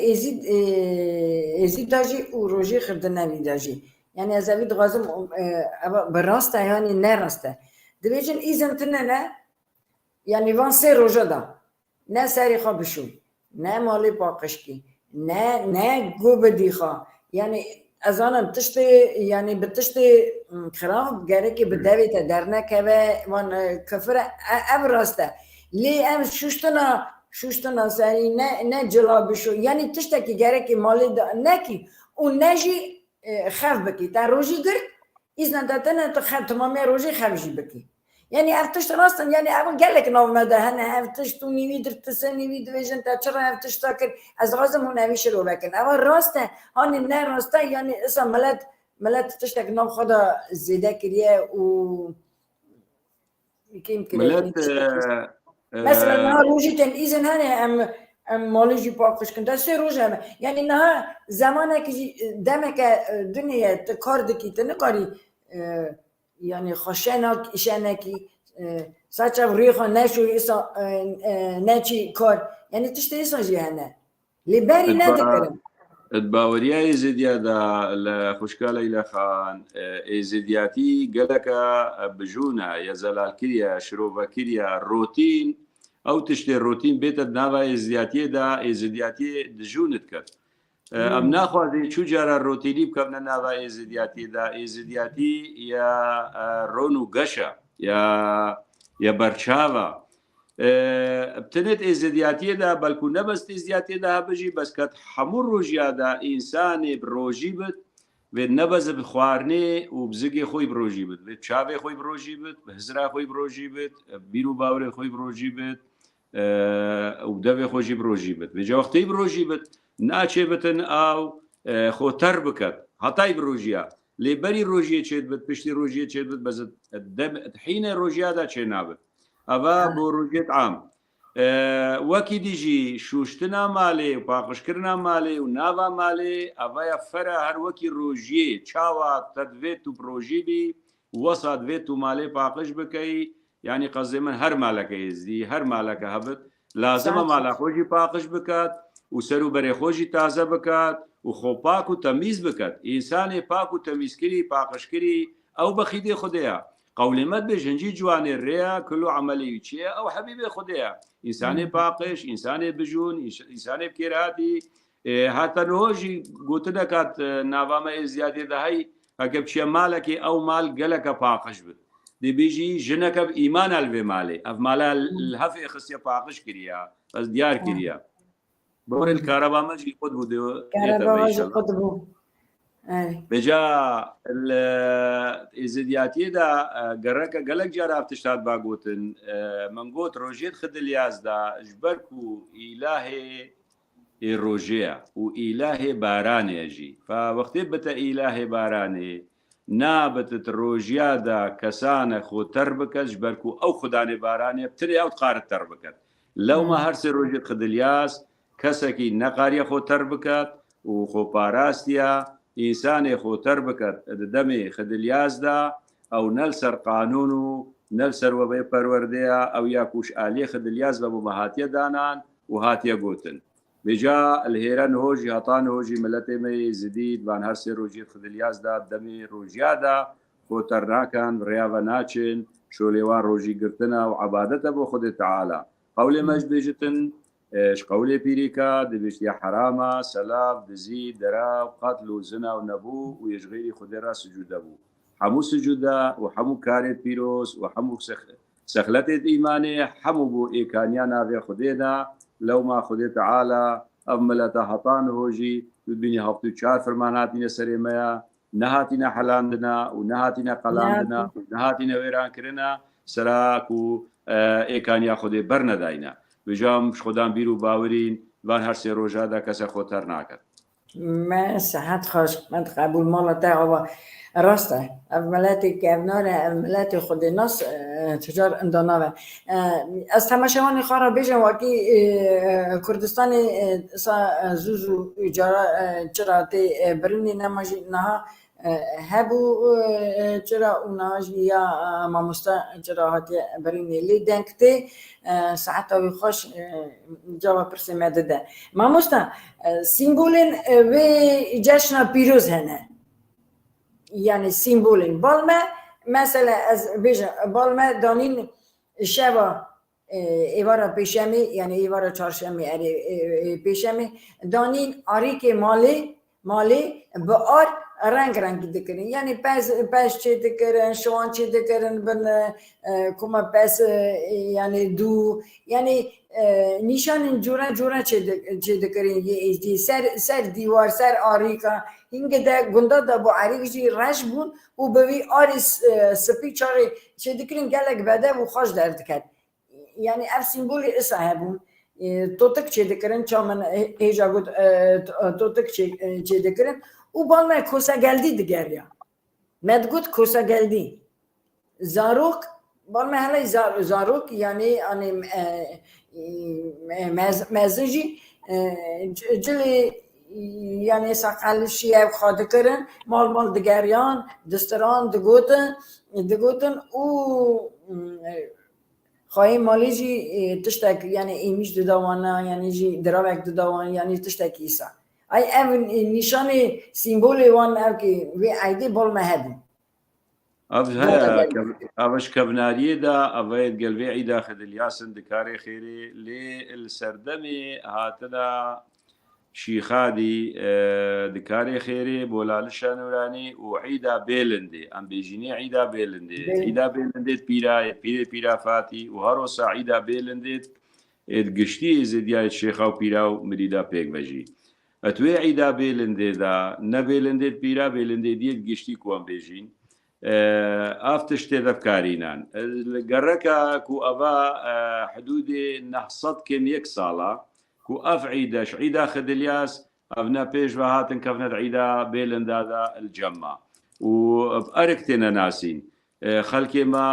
S1: ازید داجی و روژی خردنوی داجی یعنی از اوی دغازم براسته یعنی نه راسته دویژن ایزم تنه نه یعنی وان سه روژا دا نه سری خواب بشون نه مالی پاقشکی نه گو بدیخا یعنی از آنم تشتی یعنی به تشتی خراب گره که بدویت در نکوه وان کفر اب راسته لی ام شوشتنا سری نه جلا بشو یعنی تشتی که گره که مالی دا نکی اون نجی خف بکی تا روژی گرد ایزن داتنه تو تمامی روژی خفجی بکی یعنی افتشت راستن یعنی اون گلک نامده هنه افتشت و نیوی در تسه نیوی دویژن تا چرا افتشت کر از غازم اون نوی شروع بکن اما راسته هانی نه راسته یعنی اصلا ملت تشتک نام خدا زیده کریه و کیم کریه مثلا نه روژی تن ایزن هنه ام مالجی پاکش کن دسته روز همه یعنی نه زمانه که دمه که دنیا کار دکی تنکاری یعنی خوشناک شنکی ساچا ریخا نشو ایسا نچی کار یعنی تشت ایسا جهنه لبری ندکرم
S2: باوریا ایزدیا دا لخوشکال ایلا خان ایزدیاتی گلکا بجونا یا زلال کریا شروع کریا روتین او تشت روتین بیت ناوا ایزدیاتی دا ایزدیاتی دجونت کرد ام ناخوازی چو جارا روتینی بکمنا ناوا ایزدیاتی دا ایزدیاتی یا رونو گشا یا برچاوا ابتنت ایزدیاتی دا بلکو نبست ایزدیاتی دا بجی بس کت حمور روژیا دا انسان بروژی بد وێت نەبەزە بخواردنێ و بزگێ خۆی برۆژی بێت بێت چاوێ خۆی برۆژی بێت هزرا خۆی برۆژی بێت بیر و باورێ خۆی برۆژی بێت و دەوێ خۆشی برۆژی بێت بێجا وەختەی برۆژی بێت ناچێ بتن ئاو خۆتەر بکات هەتای برۆژیە لێبەری ڕۆژیە چێت بێت پشتی ڕۆژیە چێت بێت بەزت حینە ڕۆژیادا چێ نابێت ئەوە بۆ ڕۆژێت عام وەکی دیژی شوشتنا مالێ و پاقشکردنا مالێ و ناوا مالێ ئەڤەیە فەرە هەر وەکی ڕۆژیە چاوە تەدوێت و پرۆژیبی وەسا دوێت و مالێ پاقش بکەی ینی قەزێ من هەر مالەکە ێزدی هەر مالەکە هەبت لازمە مالاخۆشی پاقش بکات و سەر و بەرێخۆشی تازە بکات و خۆپاک و تەمیز بکات ئینسانێ پاک و تەمیزکردی پاقشکردی ئەو بەخیدێ خودەیە قولمت به ژنجی جوانی ریا کلو عملی چیه او حبیب خودیا انسان پاکش انسان بجون انسان بکیراتی حتی نهوجی گوتنه کات نوامه زیادی دهی اگه چه مالک او مال گلک پاکش بود دی بیجی جنک ایمان الوی مالی اف مال الهف خصیه پاکش کریا از دیار کریا بور الكهرباء مجي خود بده
S1: كهرباء مجي خود بده
S2: بجا الزيادية دا قررك قلق جارب تشتاد باقوتن من قوت روجيت خد الياز دا جبركو إلهي الروجية وإلهي باراني أجي فوقتي بتا إلهي باراني نابت الروجيا دا كسانة خو تربكت جبركو أو خداني باراني بتري أو تقارد تربكت لو ما هرسي روجيت خد الياز كسكي نقاري خو تربكت وخو باراستيا إنسان خوتر بكت دمي خدلياز دا أو نلسر قانونو نلسر وبي پرورديا أو ياكوش آلي خدلياز بابو مهاتيا دانان وهاتيا قوتن بجا الهيران هوجي هطان هوجي ملتي مي زديد بان هرسي روجي خدلياز دا دمي روجيا دا خوتر ناكن رياضة ناچن شوليوان روجي قرتنا وعبادتا بو خد تعالى قولي مجبجتن ايش قولي بيريكا دبيش يا حرامة سلاف دزي درا وقتل وزنا ونبو ويشغيري خدرا سجود ابو حمو سجودا وحمو كارت بيروس وحمو سخلت ايماني حمو بو ايكانيانا في خدينا لو ما خدي تعالى املتا هطان هوجي الدنيا هفتو چار فرماناتنا سريميا نهاتنا حلاندنا ونهاتنا قلاندنا ونهاتنا ويران كرنا سراكو ايكانيا خدي برنا داينا بجام خودم بیرو باورین وان هر سه روزه دا کس خودتر نکرد.
S1: ما صحت خوش من قبول مالته و راسته ملتی که ابناره ملتی خود ناس تجار اندانه از تماشاوانی خارا بیشم واقعی کردستان زوزو چرا تی برینی نماجی نه هبو چرا اوناش یا ماموستا چرا هاتی برینی لی دنکتی ساعت اوی خوش جواب پرسی مدده ماموستا سیمبولین و جشن پیروز هنه یعنی سیمبولین بالما مثلا از بیجا بالما دانین شبا ایوارا پیشمی یعنی ایوارا چهارشنبه پیشمی دانین آریک مالی با آر رنگ دکرین یعنی پس چه دکرن شوان چه دکرن بن کما پس یعنی دو یعنی نشان جورا چه دکرین یه سر دیوار سر آریکا اینگه ده گنده ده با آریک جی رش بون و بوی آری سپی چاری چه دکرین گلک بده و خوش درد کرد یعنی اف سیمبولی اسا بون توتک چه دکرین چا من هیجا گود توتک چه دکرین او بالما کوسا geldi دیگر یا مدگوت کوسا geldi زاروک بالما هلا زاروک یعنی آنی مزنجی جلی یعنی ساقل شیعه خاطر کردن مال دیگریان دستران دگوتن او خواهی مالی جی تشتک یعنی ایمیش دداوانا یعنی جی دراوک دداوان یعنی تشتک ایسا ای اون نشان سیمبولی وان او که وی ایده بول مهدی
S2: اوش کبناریه دا اوید قلبی عیدا خد الیاسن دکاری خیری لی السردمی هاتنا شیخادی دکاری خیری بولالشا نورانی و عیدا بیلنده ام بیجینی عیدا بیلنده پیرا فاتی و هروسا عیدا بیلنده اد گشتی زدیای شیخا و پیرا و مریدا پیک بجی ئەتوێ عیدا بێلندێدا نەبێلندێت پیرا بێلندێدیت گشتی کوان بێژین ئافتە شتێ دەفکارینان گەڕەکە کو ئەڤ حدودێ 900 کێم 1 ساڵە کو ئەف عیدەش عیدا خدلیاس ئەڤنە پێشوە هاتن کەفنەت عیدا بێلندادا الجەمما و ئەرک تێنە ناسین خەلکێ ما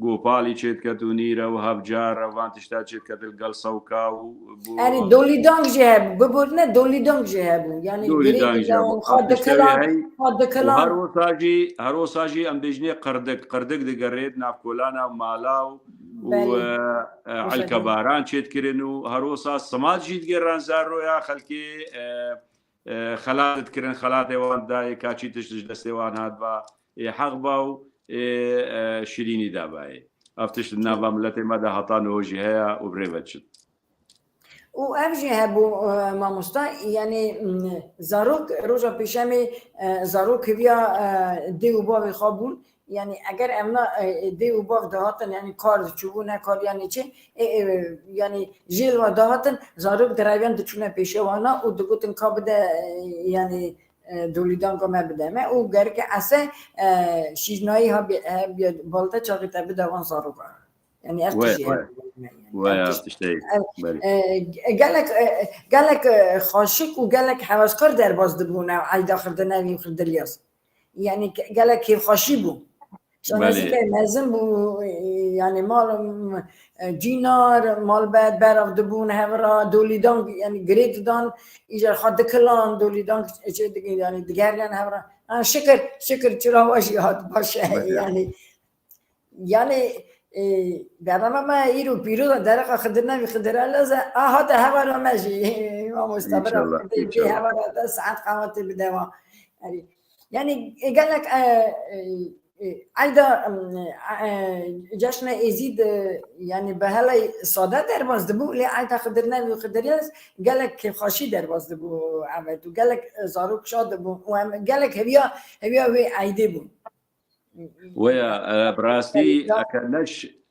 S2: گۆپاڵی چێت کەت و نیرە و هەفجار ڕەوان تشتا چێت کە دڵگەڵ سەوکا و
S1: ئەری دۆلی دانگ ژێ هەبوو ببوورنە دۆلی دانگ ژێ هەبوو یعنی
S2: هەرۆساژی ئەم بێژنێ قردک دەگەڕێت ناوکۆلانە و مالا و عەلکەباران چێتکردن و هەرۆسا سەماجی گێڕان زارۆیا خەلکێ خەلاتت کردن خەلاتێوان دایە کاچی تشتش دەستێوان هات بە حەق با و شیرینی دابایێ ئەفتشت ناوا ملەتێ مەدا هەتانەوەژی هەیە و برێڤەتشت
S1: و ئەف ژێ هەبوو مامۆستا یعنی زارۆک ڕۆژە پێشەمێ زارۆک هەویە دێ و باوی خوا بوون یعنی ئەگەر ئەمە دێ و باو داهاتن یعنی کار چوبوو نەکار یعنی چێ یعنی ژێلوە داهاتن زارۆک دراویان دچوونە پێشەوانە و دەگوتن کا بدە یعنی دولیدان که بدمه او گر که اصلا شیرنایی ها بالته چاقی تا بده وان زارو با یعنی گلک خاشک و گلک حواسکار در باز دبونه و عیدا خرده نوی خردلیاس یعنی گلک کیف خاشی بو شانسی که مزم بو یعنی مال جینار مال بعد براف دبون هورا دولیدان یعنی گریت دان ایجار خود کلان دولیدان چه دیگه یعنی دیگریان هورا شکر چرا واشی هات باشه یعنی برنامه ما ایرو پیروز درق خدرنا بی خدره لازم هات هورا ماشي ما مستمر في هورا ساعات قامت بدوا يعني قال لك عيدا جشن يزيد يعني بهلا صادة درباز دبو لي عيدا خدرنا وخدرياس قال لك كيف خاشي درباز دبو عمد وقال لك زاروك شاد دبو وقال لك هبيا عيدي بو
S2: ويا براستي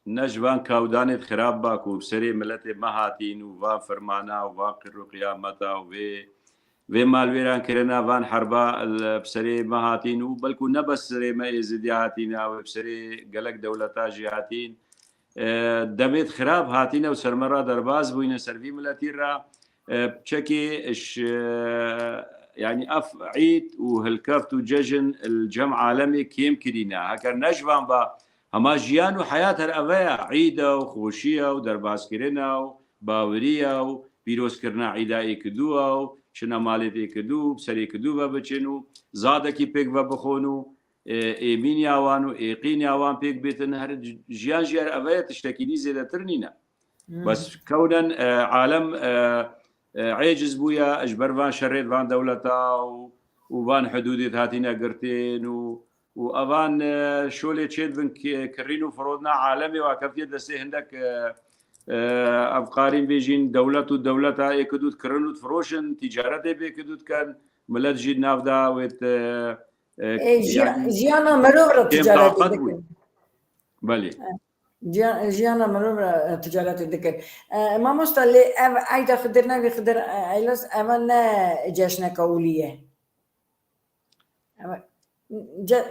S2: نجوان كاودانت خراب باكو بسري ملتي مهاتين وفان فرمانا وفان قرو قيامتا وی مالویران کرنا وان حربا بسری مهاتین و بلکو نبس سری ما ازدی هاتین و بسری گلک دولتا جی هاتین دمت خراب هاتین و سرمرا درباز بوین سروی ملتی را بشكي يعني اف عيد وهالكافت وججن الجمع عالمي كيم كرينا هكا نجوان با هما جيان وحياة الأبايا عيدة وخوشية ودرباز كرنا وباورية وبيروس كرنا عيدائي كدوة شنا مالتي كدو بسري كدو بچنو زادكي بيك بخونو ايمين ياوانو ايقين ياوان بيك بيتن هر جيان جيار أبايا تشتكيني زيادة ترنينا بس كونا عالم عاجز بويا اجبر فان شريت فان دولتا وفان حدودي هاتينا قرتين وافان شولي تشيد بن كرينو فرودنا عالمي وكفتي دسي هندك افقارين بيجين دولتا يكدود كرنو فروشن تجارته بكدود كان ملت جيد نافدا ويت
S1: جيانا مرور تجارته
S2: بله
S1: جيانا مرور تجارات الذكر ما مستلي عيدا خدرنا بخدر عيلس أمنا جشنا كأولية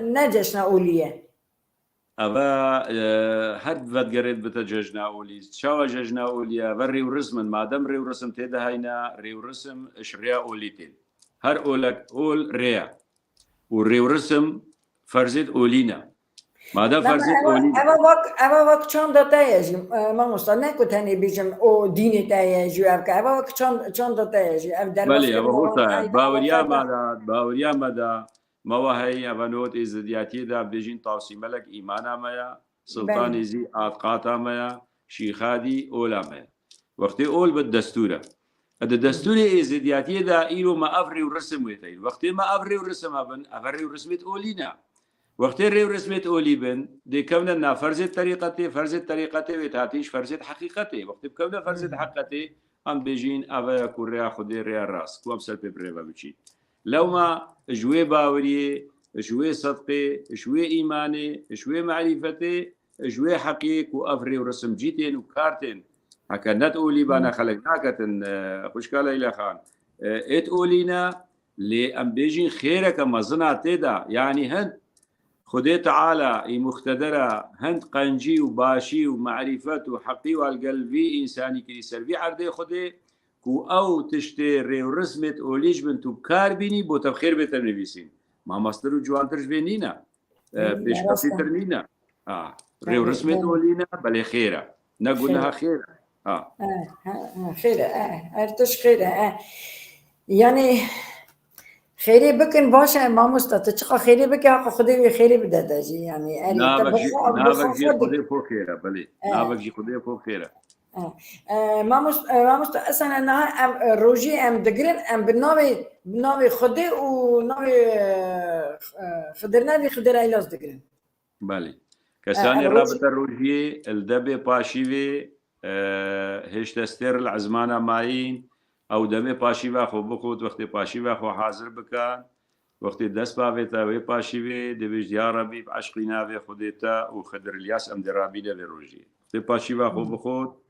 S1: نا جشنا أولية
S2: أبا هاد فدقريت بتا جشنا أولي شاوا جشنا أولية وري ورسم ما دام ري ورسم تيدا هينا ري ورسم شريا أوليتين هر أولك أول ريا وري ورسم فرزت أولينا ماذا فرزت أولي؟
S1: أبا وقت چند داتا ما مستانه كتاني بيجم أو ديني تايجي أبا وقت چند داتا يجي
S2: بله أبا هوتا باوريا ماذا ما وهي أبنوت إزدياتي دا بيجين توصي ملك إيمانا مايا سلطان زي أطقاتا مايا شيخادي أولا مايا وقت أول بالدستورة الدستور إزدياتي دا إيرو ما أفري ورسم ويتاين وقت ما أفري ورسم أفري ورسمت أولينا وقت الريو رسمت أولي بن دي كمنا فرز الطريقة وتعطيش فرز حقيقته وقت بكمنا فرز حقيقته هم بيجين أبا كوريا خدي ريا راس كوام سلبي بريبا بيجي لو ما جوي باوريه جوي صدقي جوي إيماني جوي معرفتي جوي حقيق وأفري ورسم جيتين وكارتين هكا نت أولي بانا خلقناكتن خوشكالا إلى خان اتقولينا لأم بيجين خيرك مزنا تدا يعني هند خدي تعالى مختدرة هند قنجي وباشي ومعرفة وحقي والقلبي إنساني كري سلبي عردي خدي كو أو تشتري ورسمت أوليج بنتو بكار بيني بو تبخير بتنبيسين ما مصدر جوان ترش بينينا بيش قصي
S1: راستا
S2: ترنينا ريو رسمت أولينا بلي خيرة نقول لها
S1: خير
S2: خيرة
S1: خير ارتش خير يعني خيري بكن باشا ما مستطيع خيري بك حق خدي خيري بدأ يعني أري
S2: نابك جي
S1: بخافدك
S2: خدي فوق خيرة بلي نابك جي خدي فوق خيرة
S1: ما مست اصلا انها روجي ام دقرن ام بناوي خدي وناوي خدرنا خدر ايلاس دقرن
S2: بله كساني
S1: الروجي
S2: الرابطة الروجية الدبي باشيفي هش تستر العزمانة ماين أو دبي باشيفا خو بخوت وقت باشيفا خو حاضر بكان وقت دست بافيتا وي باشيفي دبيج يا ربي بعشقنا في خديتا وخدر الياس أم درابينا في روجي وقت باشيفا خو بخوت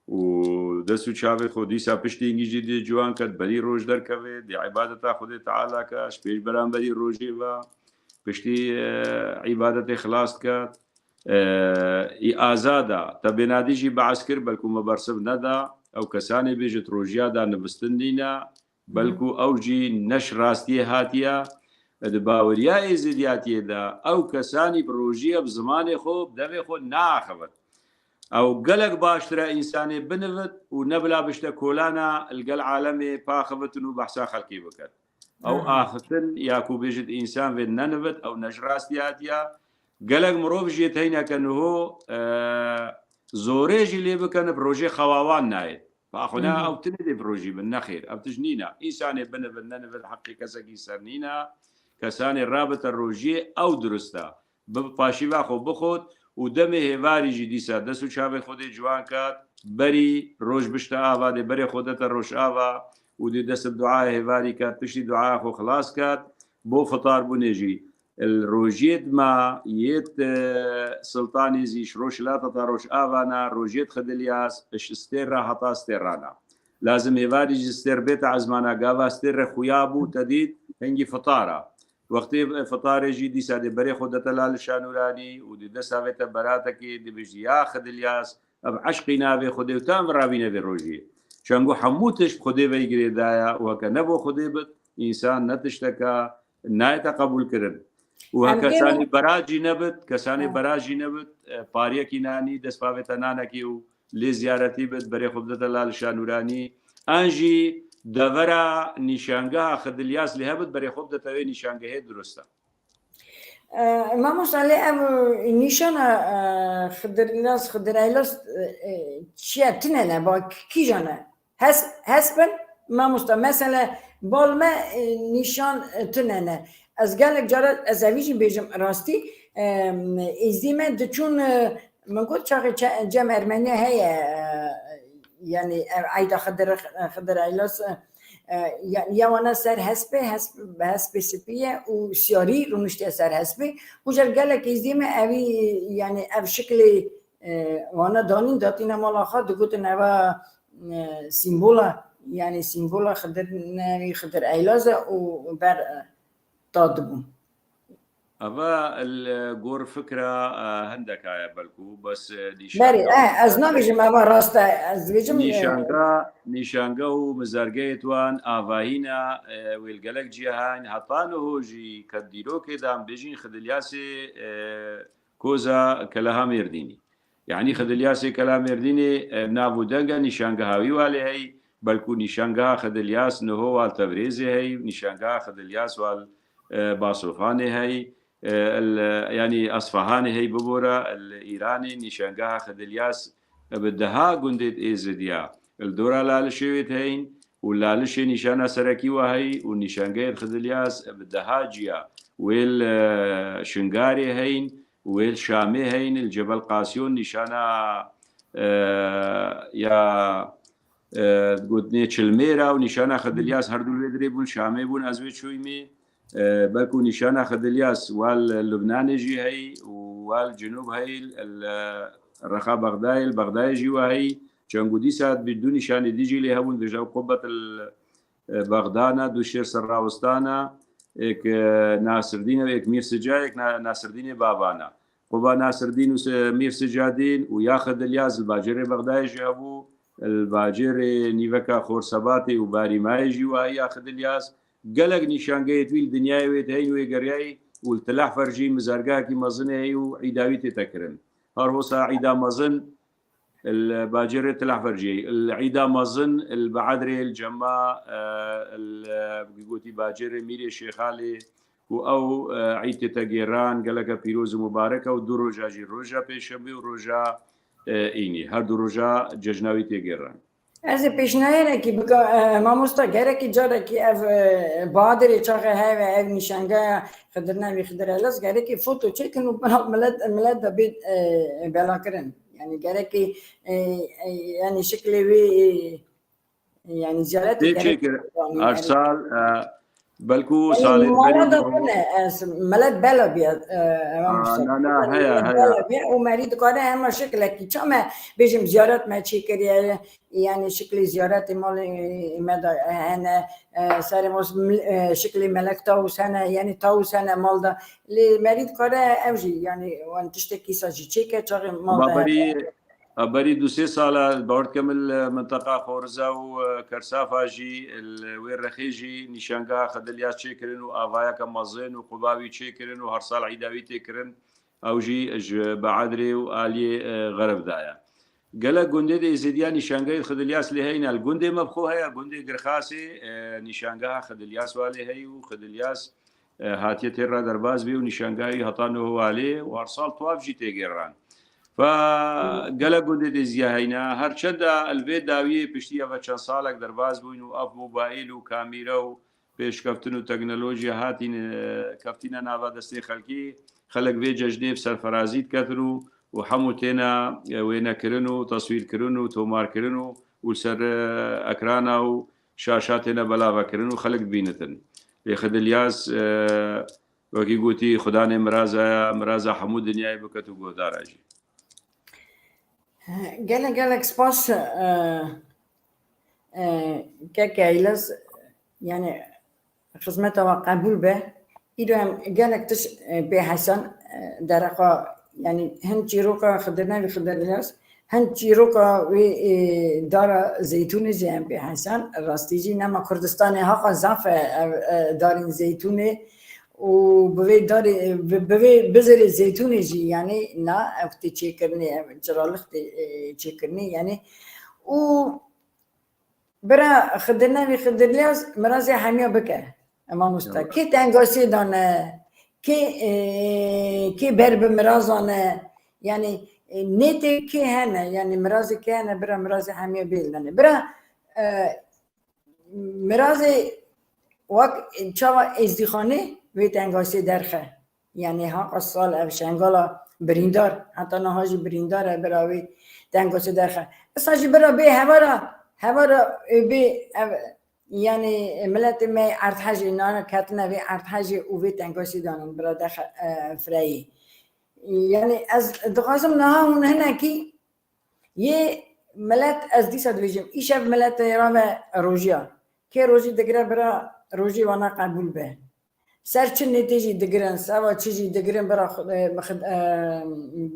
S2: ودستو شافي خو ديسا بشتي نيجي دي جوان كد بلي روج دركبي دي عبادتا خدي تعالى كاش بيش برام بلي روجي و پشتی عبادت خلاص کرد ئازادا تا بێنادیژی بەعاز کرد بەلکو مەبەرسب نەدا ئەو کەسانی بێژت ڕۆژیادا نبستن نینە بەلکو ئەوجی نەش ڕاستیە هاتیە باوەریا ئێزیدیاتیێدا ئەو کەسانی ڕۆژیە بزمانی خۆ دەوێ خۆ ناخەوت ئەو گەلک باشترە ئینسانێ بنوت و نەبلا بشتە کۆلانە لەگەڵ عالەمێ پاخەوتن و بەحسا خەڵکی بکرد ئەو ئاختن یاکو بێژت ئینسان بێت نەنوت ئەو نەژڕاستیاتە گەلک مرۆڤ ژێت هەینەکەنهۆ زۆرێژی لێ بکەن ڕۆژێ خەواوان نایێت باخۆنا ئەو تنێ دێ ڕۆژی بن نەخێر ئەو تش نینە ئینسانێ بنوت نەنوت حەقی کەسێکی سەر نینە کەسانی ڕابتە ڕۆژیە ئەو دروستە پاشیوا خۆ بخۆت و دەمێ هێواریژی دیسا دەست و چاوی خۆدی جوان کات بەری ڕۆژ بشتە ئاوا دێ بەرێ خۆدەتە ڕۆژ ئاوا ودي دست الدعاء هيفاري كات تشتي دعاء خو خلاص كات بو فطار بونيجي الروجيت ما يت سلطاني زيش روش لا تطاروش آفانا روجيت خدلياس اش استيرا حطا استيرانا لازم هيفاري جستير بيت عزمانا قاوا استير خويابو تديد هنجي فطارة وقت فطار يجي دي سادي بري خودة لال شانوراني ودي دسا بيت براتكي دي بيجي يا خدلياس اب عشقي نابي خودي وتام رابينا في الروجي شانگو حموتش خودی ویگری دایا و که نبو خودی بد انسان نتشتکا نایت قبول کرد و کسانی براجی نبد کسانی براجی نبد پاریا کی نانی دست پاوت نانا کیو لی زیارتی بد بری خود دلال شانورانی انجی دورا نشانگاه خدلیاس لهبد بری خود دتوی نشانگاه درسته
S1: ما مصالي ام نشان خدرناس خدرایلاس چیه تنه با کی جانه هسبن ما مثلا بالما نشان تنه از قالك جرى از اویجی بیجم راستی ازدیمه دچون من قلت شاقي جام ارمانيا هي يعني عيدا خدرایلاس يعني وانا سر حسب سپیه و سیاری رو نشته سر حسبه وجر قالك ازدیمه اوی يعني او شکل وانا دانين داتينا مالاخا دقوتن او سيمبولا يعني سيمبولا خدر ايلازه وبر تادبون
S2: أبا الجور فكرة هندك يا بالكو بس
S1: بري از نبيجم أبا راستا از بيجم
S2: نيشانغا ومزارجيت وان آفاهينا والجلك جيهان هطانه هوجي كديرو كده بيجين خدلياسي كوزا كلام يرديني يعني خدلياسي كلام يرديني نابو دنجا نيشانغا هاوي والي هي بالكو نيشانغا خدلياس نهو والتبريزي هي نيشانغا خدلياس وال باصوفاني هي يعني أصفهاني هي ببورة الإيراني نيشانغاها خدلياس بدها قندت إيزديا الدورة لالشيوت هين ولالشي نيشانا سركي وهي والنيشانغاية خدلياس بدها جيا والشنغاري هين والشامي هين الجبل قاسيون نيشانا يا قلتني تشلميرا ونيشانا خدلياس هردو الودريبون شامي بون أزويت شويمي بلكو نشانة خدلياس واللبناني جي هي والجنوب هي الرخاء بغداي جي وهي چنگو دي ساعت بدون نشانة دي جي لهبون درجة قبة بغدانا دو شێر سەرڕاوستانە ناسردینە و یەک میرسجایەک ناسردینێ بابانە قوبا ناسردین و میرسجادین و یاخە دلیاز باجێرێ بەغدایژی هەبوو باجێرێ نیڤەکە خۆرسەباتی و باریمایژی وای یاخە دلیاز گەلک نیشانگەیەتویل دنیاوێت هەین وێ گەریایی والتلاح فرجي مزارقاكي مزنه وعيداوي تتكرن هروسا عيدا مزن الباجرة تلاح فرجي العيدا مزن البعدري الجماع قلتي باجرة ميري شيخالي او عيد تغيران قالك بيروز مباركه ودو رجا جي رجا بيشبي ورجا ايني هر دو رجا ججناوي تغيران
S1: از پیشنهاد کی بگا ماموستا گره کی جاره کی اف بادری چاقه های و اف نشانگاه خدرنا بی خدر الاس گره کی فوتو چکن و ملت بید بلا کرن يعني گره کی يعني شکلی وی يعني زیارت
S2: ارسال بلكو
S1: صالح ملت بلا بيا
S2: لا هيا
S1: ومريض كاره هم شكلك كما بيجم زيارات ما تشكر يعني شكل زيارات مال مدى انا سر شكل ملك تو سنه يعني تو سنه مال ده المريض كاره اوجي يعني وان تشتكي ساجي تشيكه تشغل مال
S2: بري دو سي سالا بورد كامل منطقة خورزة وكرسافة جي وين رخيجي نشانقا خدلياس تشيكرن وآفايا كمازين وقباوي تشيكرن وهر سال عيداوي تيكرن أو جي بعدري وآلي غرب دايا قال قندي دي زيديا نشانقا خدلياس لهينا القندي مبخو هيا قندي قرخاسي نشانقا خدلياس والي هي وخدلياس هاتيه تيرا درباز بي ونشانقا هطانو هو عليه وهر سال طواف جي تيقران فقال قد دزيا هينا هر چندا البيت داوي پشتي و چند سالك درباز بوين و اف موبايل و كاميرا و پیش کفتن و تکنولوژیا هاتین کفتینا ناوا دستی خلکی خلق وی ججدی سرفرازیت کترو و همو تینا وینا کرنو تصویر کرنو تومار کرنو و سر اکرانا و شاشاتنا بلاوا کرنو خلق بینتن لخد الیاس وکی گوتی خدا نے مرازا حمود دنیای بکتو گوداراجی
S1: قالك سباس كايلز يعني خدمته قبول به إذا قالك تش بحسن درقة يعني هن تيروكا خدرنا بخدرناس هن تيروكا دار زيتون زين بحسن راستيجي نما كردستان هاقا زعف دارين زيتوني وبوي داري بوي بذر زيتوني جي يعني نا اختي تشيكرني جرالختي تشيكرني يعني و برا خدرنا بخدرناس مرازي حامية بكا اما مستا كي تنغاسي دانا كي برب مرازانا يعني نيتي كي هنا يعني مرازي كي هنا برا مرازي حامية بيلنا برا مرازي وقت چاوا ازدخانه ويت انغاسي درخه يعني ها قصال او شنگالا بريندار حتى نهاجي بريندار براوي تنغاسي درخه اساجي برا بي هوارا بي يعني ملت ما عرض حاجه نانا كاتنا في عرض حاجه وفي تنغاسي دانن برا دخ فري يعني از دقاسم نها هنا كي يه ملت از دي سدويجم ايش ملت رام روجيا كي روجي دغرا برا روجي وانا قبول به سرچ نتیجه دگرن سوا چیزی دگرن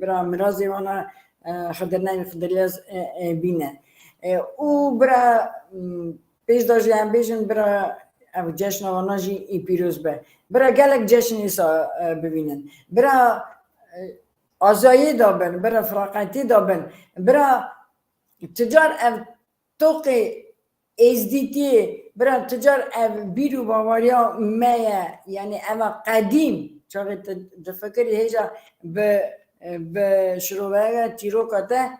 S1: برا مرازی وانا خدرنای خدریاز بینه او برا پیش داشتی هم بیشن برا جشن وانا جی ای پیروز به برا گلک جشن ایسا ببینن برا آزایی دابن برا فراقتی دابن برا تجار او توقی ازدیتی برا تجار او بیرو باوریا مایا یعنی اما قدیم چاقی تفکری هیجا به شروعه تیروکاته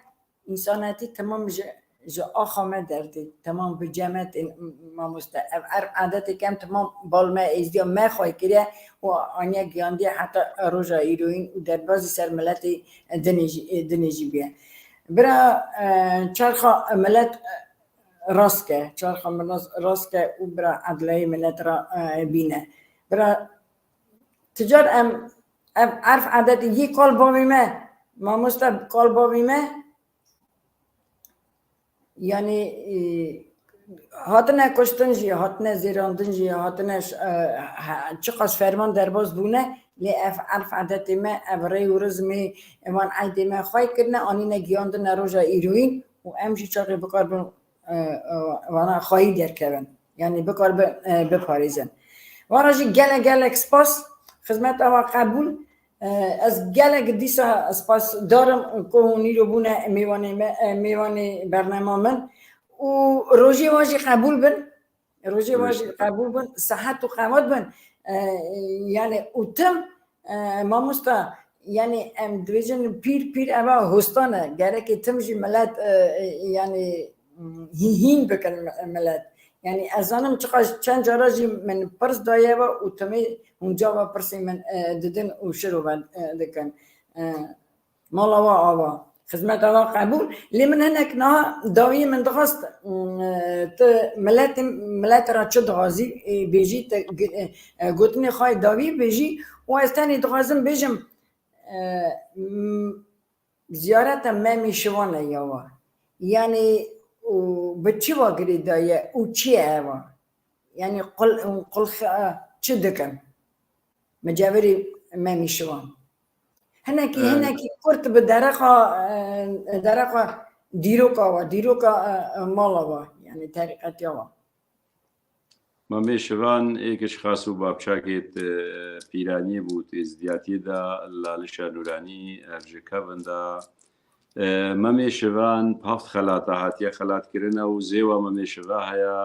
S1: انسانیتی تمام جا آخامه درده تمام به جمعت ما مستقل عادت کم تمام بالما ازدیا ما خواهی کرده و آنیا گیاندی حتی روژا ایروین و در بازی سر ملت دنیجی بیه برا چرخا ملت راست که چرخا ملت راست که او برا عدلای ملت را بینه برا تجار عرف عادت یک کال باویمه ما مستقل کال باویمه يعني هاتنه کشتن جی هاتنه زیراندن جی هاتنه چقدر فرمان درباز بونه لی عرف عادت ما ابری و رزمی امان عید ما خواهی کرنه آنی نگیاند نروجا ایروین و امجی چاقی بکار بون وانا خواهی در کبن یعنی بکار بپاریزن واراجی گلک سپاس خدمت اوا قبول از گلک دیسا سپاس دارم که نیرو بونه میوانی برنامه من و روزی واجی قبول بن روزی واجی قبول بن صحت و قوت بن یعنی اوتم ما مستا یعنی ام دویژن پیر اما هستانه گره که تمجی ملت یعنی هین بکن ملت یعنی از آنم چند جاراجی من پرس دایه و اوتمی اونجا و پرسی من ددن و شروع دکن مالا و آوا خدمت آوا قبول لی من هنک نه داوی من دخواست ملت را چه دغازی بیجی گوتنی خواهی داوی بیجی و از تانی دغازم بیجم زیارت ممی شوانه یاوا یعنی به چی واقعی دایه او چی ایوا یعنی قل چه دکن مجاوری ممی شوان هنکی کرد به درقا دیروکا مالا یعنی طریقت یاوا
S2: مەمێ شەوان ئێکش خاس و بابچاکێت پیرانی بوو تێزدیاتیدا لالیشە نورانی ئەرژەکەڤندا مەمێ شەوان هەفت خەلاتە هاتیە خەلاتکردنە و زێوە مەمێ شەوا هەیە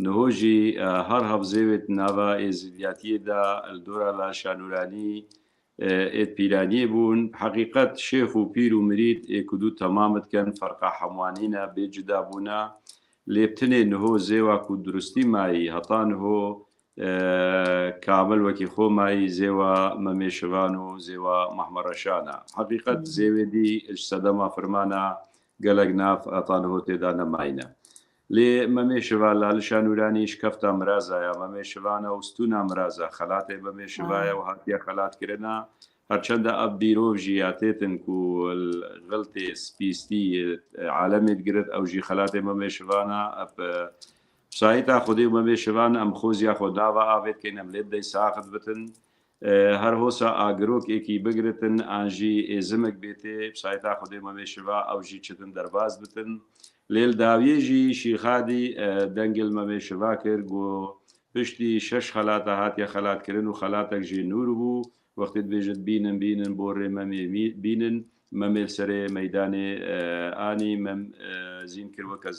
S2: نهۆژی هەر هەفزێوێت ناوە ئێزدیاتیدا ئەلدۆرا لاشە نورانی ئێت پیرانی بوون حقیقت شێخ و پیر و مرید ئێکودوو تەمامت کەن فەرقا هەموانینە بێجدا بوونە لێبتنێ نهۆ زێوە و درستی مایی هەتا نهۆ کامل وەکی خۆمایی زێوە مەمێشەوان و زێوە مەحمەڕەشانە حقیقت زێوێدی سەدەما فرمانە گەلک ناف ئەتا نهۆ تێدا نەماینە لێ مەمێشەوا لالیشە نورانیش کەفتە مرازایە مەمێشەوانە و ستونا مرازە خەلاتێ بەمێشەوایە و هاتیە خەلاتکردنا هەرچەندە ئەب بیرۆژی یاتێتن و غڵتێ سپیستی عالەمێت گرت ئەوژی خەلاتێ مەمێشەوانە سایتا خودی مەمێشەوان ئەم خۆزیا خۆداوە ئاوێت کەین ئەم لێت دەی ساخت بتن هەر هۆسا ئاگرۆکێکی بگرتن ئاژی ئێزمێک بێتێ سایتا خودی مەمێشەوا ئەوژی چتن دەرباز بتن لێل داویێژی شیخادی دەنگل مەمێشەوا کرد بۆ پشتی 6 خەلاتە هاتیە خەلاتکردن و خەلاتێک ژێ نور بوو وەختت بێژت بینن بۆ ڕێمەمێ بینن مەمێل سەرێ مەدانێ ئانی مەم زین کردوەکە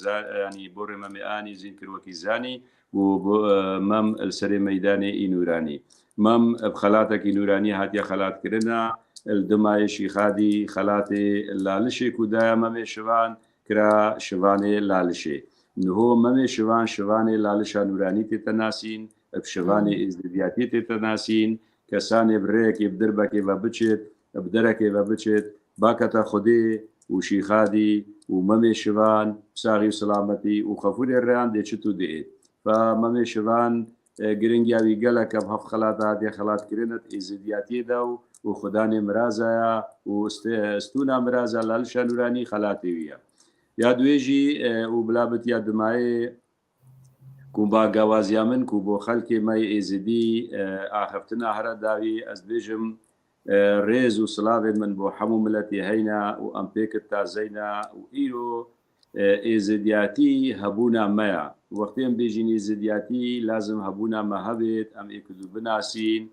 S2: ینی بۆ ڕێمەمێ ئانی زین کردوەکی زانی و مەم سەرێ مەدانێ ئینورانی مەم خەلاتێکی نورانی هاتیە خەلاتکردنە دمایشی خادی خەلاتێ لالشێک و دایە مەمێ شوان کرا شوانێ لالشێ نهۆ مەمێ شوان شوانێ لالشە نورانی تێتە ناسین شوانێ ئێزدیاتی تێتە ناسین کەسانێ برەیەکی بدربەکێ بە بچێت بدەرەکێ بە بچێت باکەتە خودێ و شیخادی و مەمێ شوان ساغی و سلامەتی و خەفورێ ڕیان دێچت و دێت بە مەمێ شوان گرنگیاوی گەلەکەم هەفت خەلاتە هاتیە خەلاتکردنت ئێزدیاتیێدا و خوددانێ مرازایە و ستونا مرازە لالیشە نورانی خەلاتێویە یا دوێژی و بلابەت یا دمایێ کوبا گاوازیا من کو بۆ خەلکێ مای ئێزدی ئاخفتنا هەرە داوی ئەس بێژم ڕێز و سلااوێت من بۆ هەموو ملەتی هەینا و ئەم پێکت تازەینا و ئیرۆ ئێزدیاتی هەبوونا مەیە وەختێم بێژینی زدیاتی لازم هەبوونا مە هەبێت ئەم ئێکدو بناسین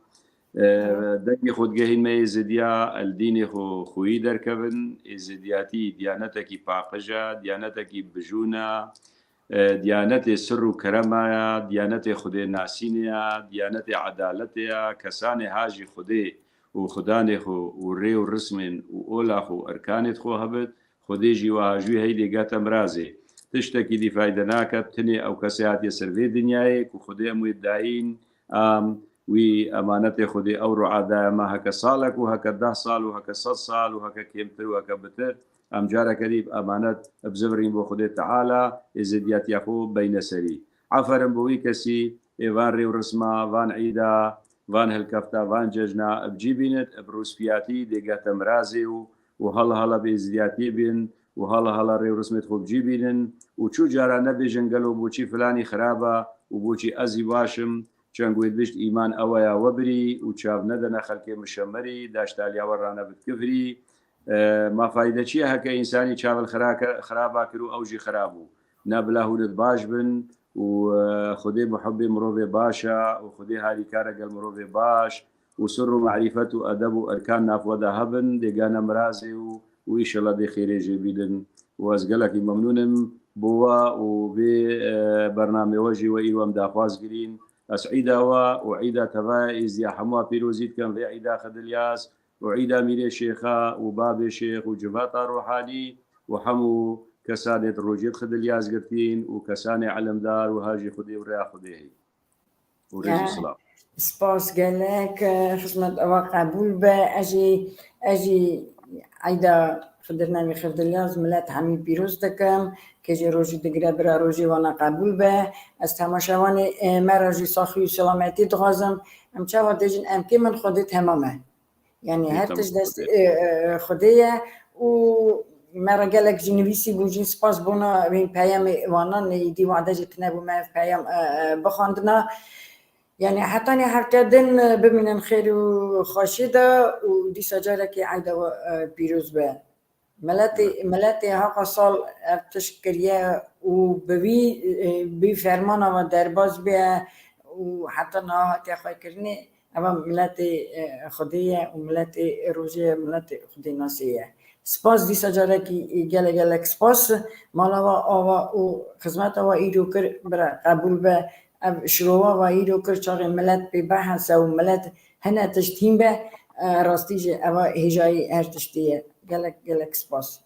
S2: دەنگی خودگەهین مە ئێزدیا ئەلدینێ خۆیی دەرکەون ئێزدیاتی دیانەتێکی پاقژە دیانەتێکی بژوونە دیانەتێ سر و کەرەمایە دیانەتێ خودێ ناسینەیە دیانەتێ عەدالەتەیە کەسانێ هاژی خودێ و خوددانێ و ڕێ و ڕسمێن و ئۆلاخ و ئەرکانێت خۆ هەبێت خودێژی واژوی هەی لێگاتە مرازێ تشتێکی دیفایدە ناکەت تنێ ئەو کەسێ هاتیە سەرێ دنیایەک و خودێ ئەمووی داین وی ئەمانەتێ خودێ ئەو ڕعادایەمە هەکە ساڵێک و هەکە 10 ساڵ و هەکە 100 ساڵ و هەکە کێمتر و هەکە بتر ئەم جارەکەریب ئەمانەت بزەورین بۆ خودێ تەعالا ئێزدیاتیا خۆ بینەسەری عەفەرم بۆی کەسی ئێوان ڕێ و ڕسما وان عیدا وان هەلکەفتە وان جەژنا ئەبجی بینێت ئەبروسپیاتی دێگاتە مرازێ و هەڵ هەڵە بێزدیاتی بین هەڵە ڕێوڕسمێت خۆبجی بینن و چوو جاران نەبێژن گەلۆ بۆچی فلانی خراپە و بۆچی ئەزی باشم چەنگوێت بشت ئیمان ئەوەیە وەبری و چاو نەدەنە خەلکێ مشەمەری داشتالیاوە ڕانە بتکفری مافایدە چییە هەکە ئینسانی چاول خراپا کرد و ئەوژی خراپ بوو نابلاهودت باش بن و خودێ محبێ مرۆڤێ باشە و خودێ هاریکارە گەل مرۆڤێ باش و سر و معریفەت و ئەدەب و ئەرکان نافوەدا هەبن دێگانە مرازێ و ئیشەڵە دێ خێرێژێ بیدن و ئەزگەلێکی مەمنونم بووە و بێ بەرنامێوەژی وە ئیوەم داخوازگرین ئەسعیداوە و عیدا تەڤای ئیزیا هەموو پیرۆزیت کەم بێ عیدا خەدلیاس وعيدا ميري شيخا وبابي شيخ وجباطة روحاني وحمو كسانة روجيت خد الياز قرتين وكسانة علمدار وهاجي خدي وريا خديه وريز الصلاة
S1: سپاس گلک خدمت ئەوە قبول بە ئەژی عیدا خدرناوی خردلیاز ملت هەمی پیرۆز دەکەم کەژێ ڕۆژی دەگرە برا ڕۆژی وانە قبول بە ئەس تەماشاوانی مەڕژی ساخی و سلامەتی دخوازم ئەم چاوە دەژین ئەم پێ من خودت هەمامە يعني هرتش دست خديه و مرة قالك جنبيسي بوجين سباس بونا بين بيام وانا دي وعدة جتنا بما في بيام بخاندنا يعني حتى أنا هركدن بمن خير وخاشدة ودي سجارة عايدة بيروز به ملاتي هاقا صال تشكريا وببي بفرمانة ودرباز به وحتى نهاتي أخوي كرني اما ملت خودیه و ملت روزی ملت خودی ناسیه سپاس دیسا جاره که گلک سپاس مالا و آوا و خدمت و ایرو کر برا قبول به شروع و ایرو کر چاقی ملت بی بحث و ملت هنه تشتیم به راستیجه اوا هجایی هر تشتیه گلک سپاس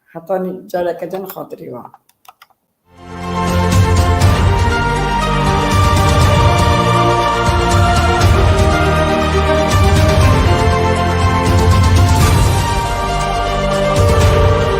S1: حتی جاره کدن خاطری و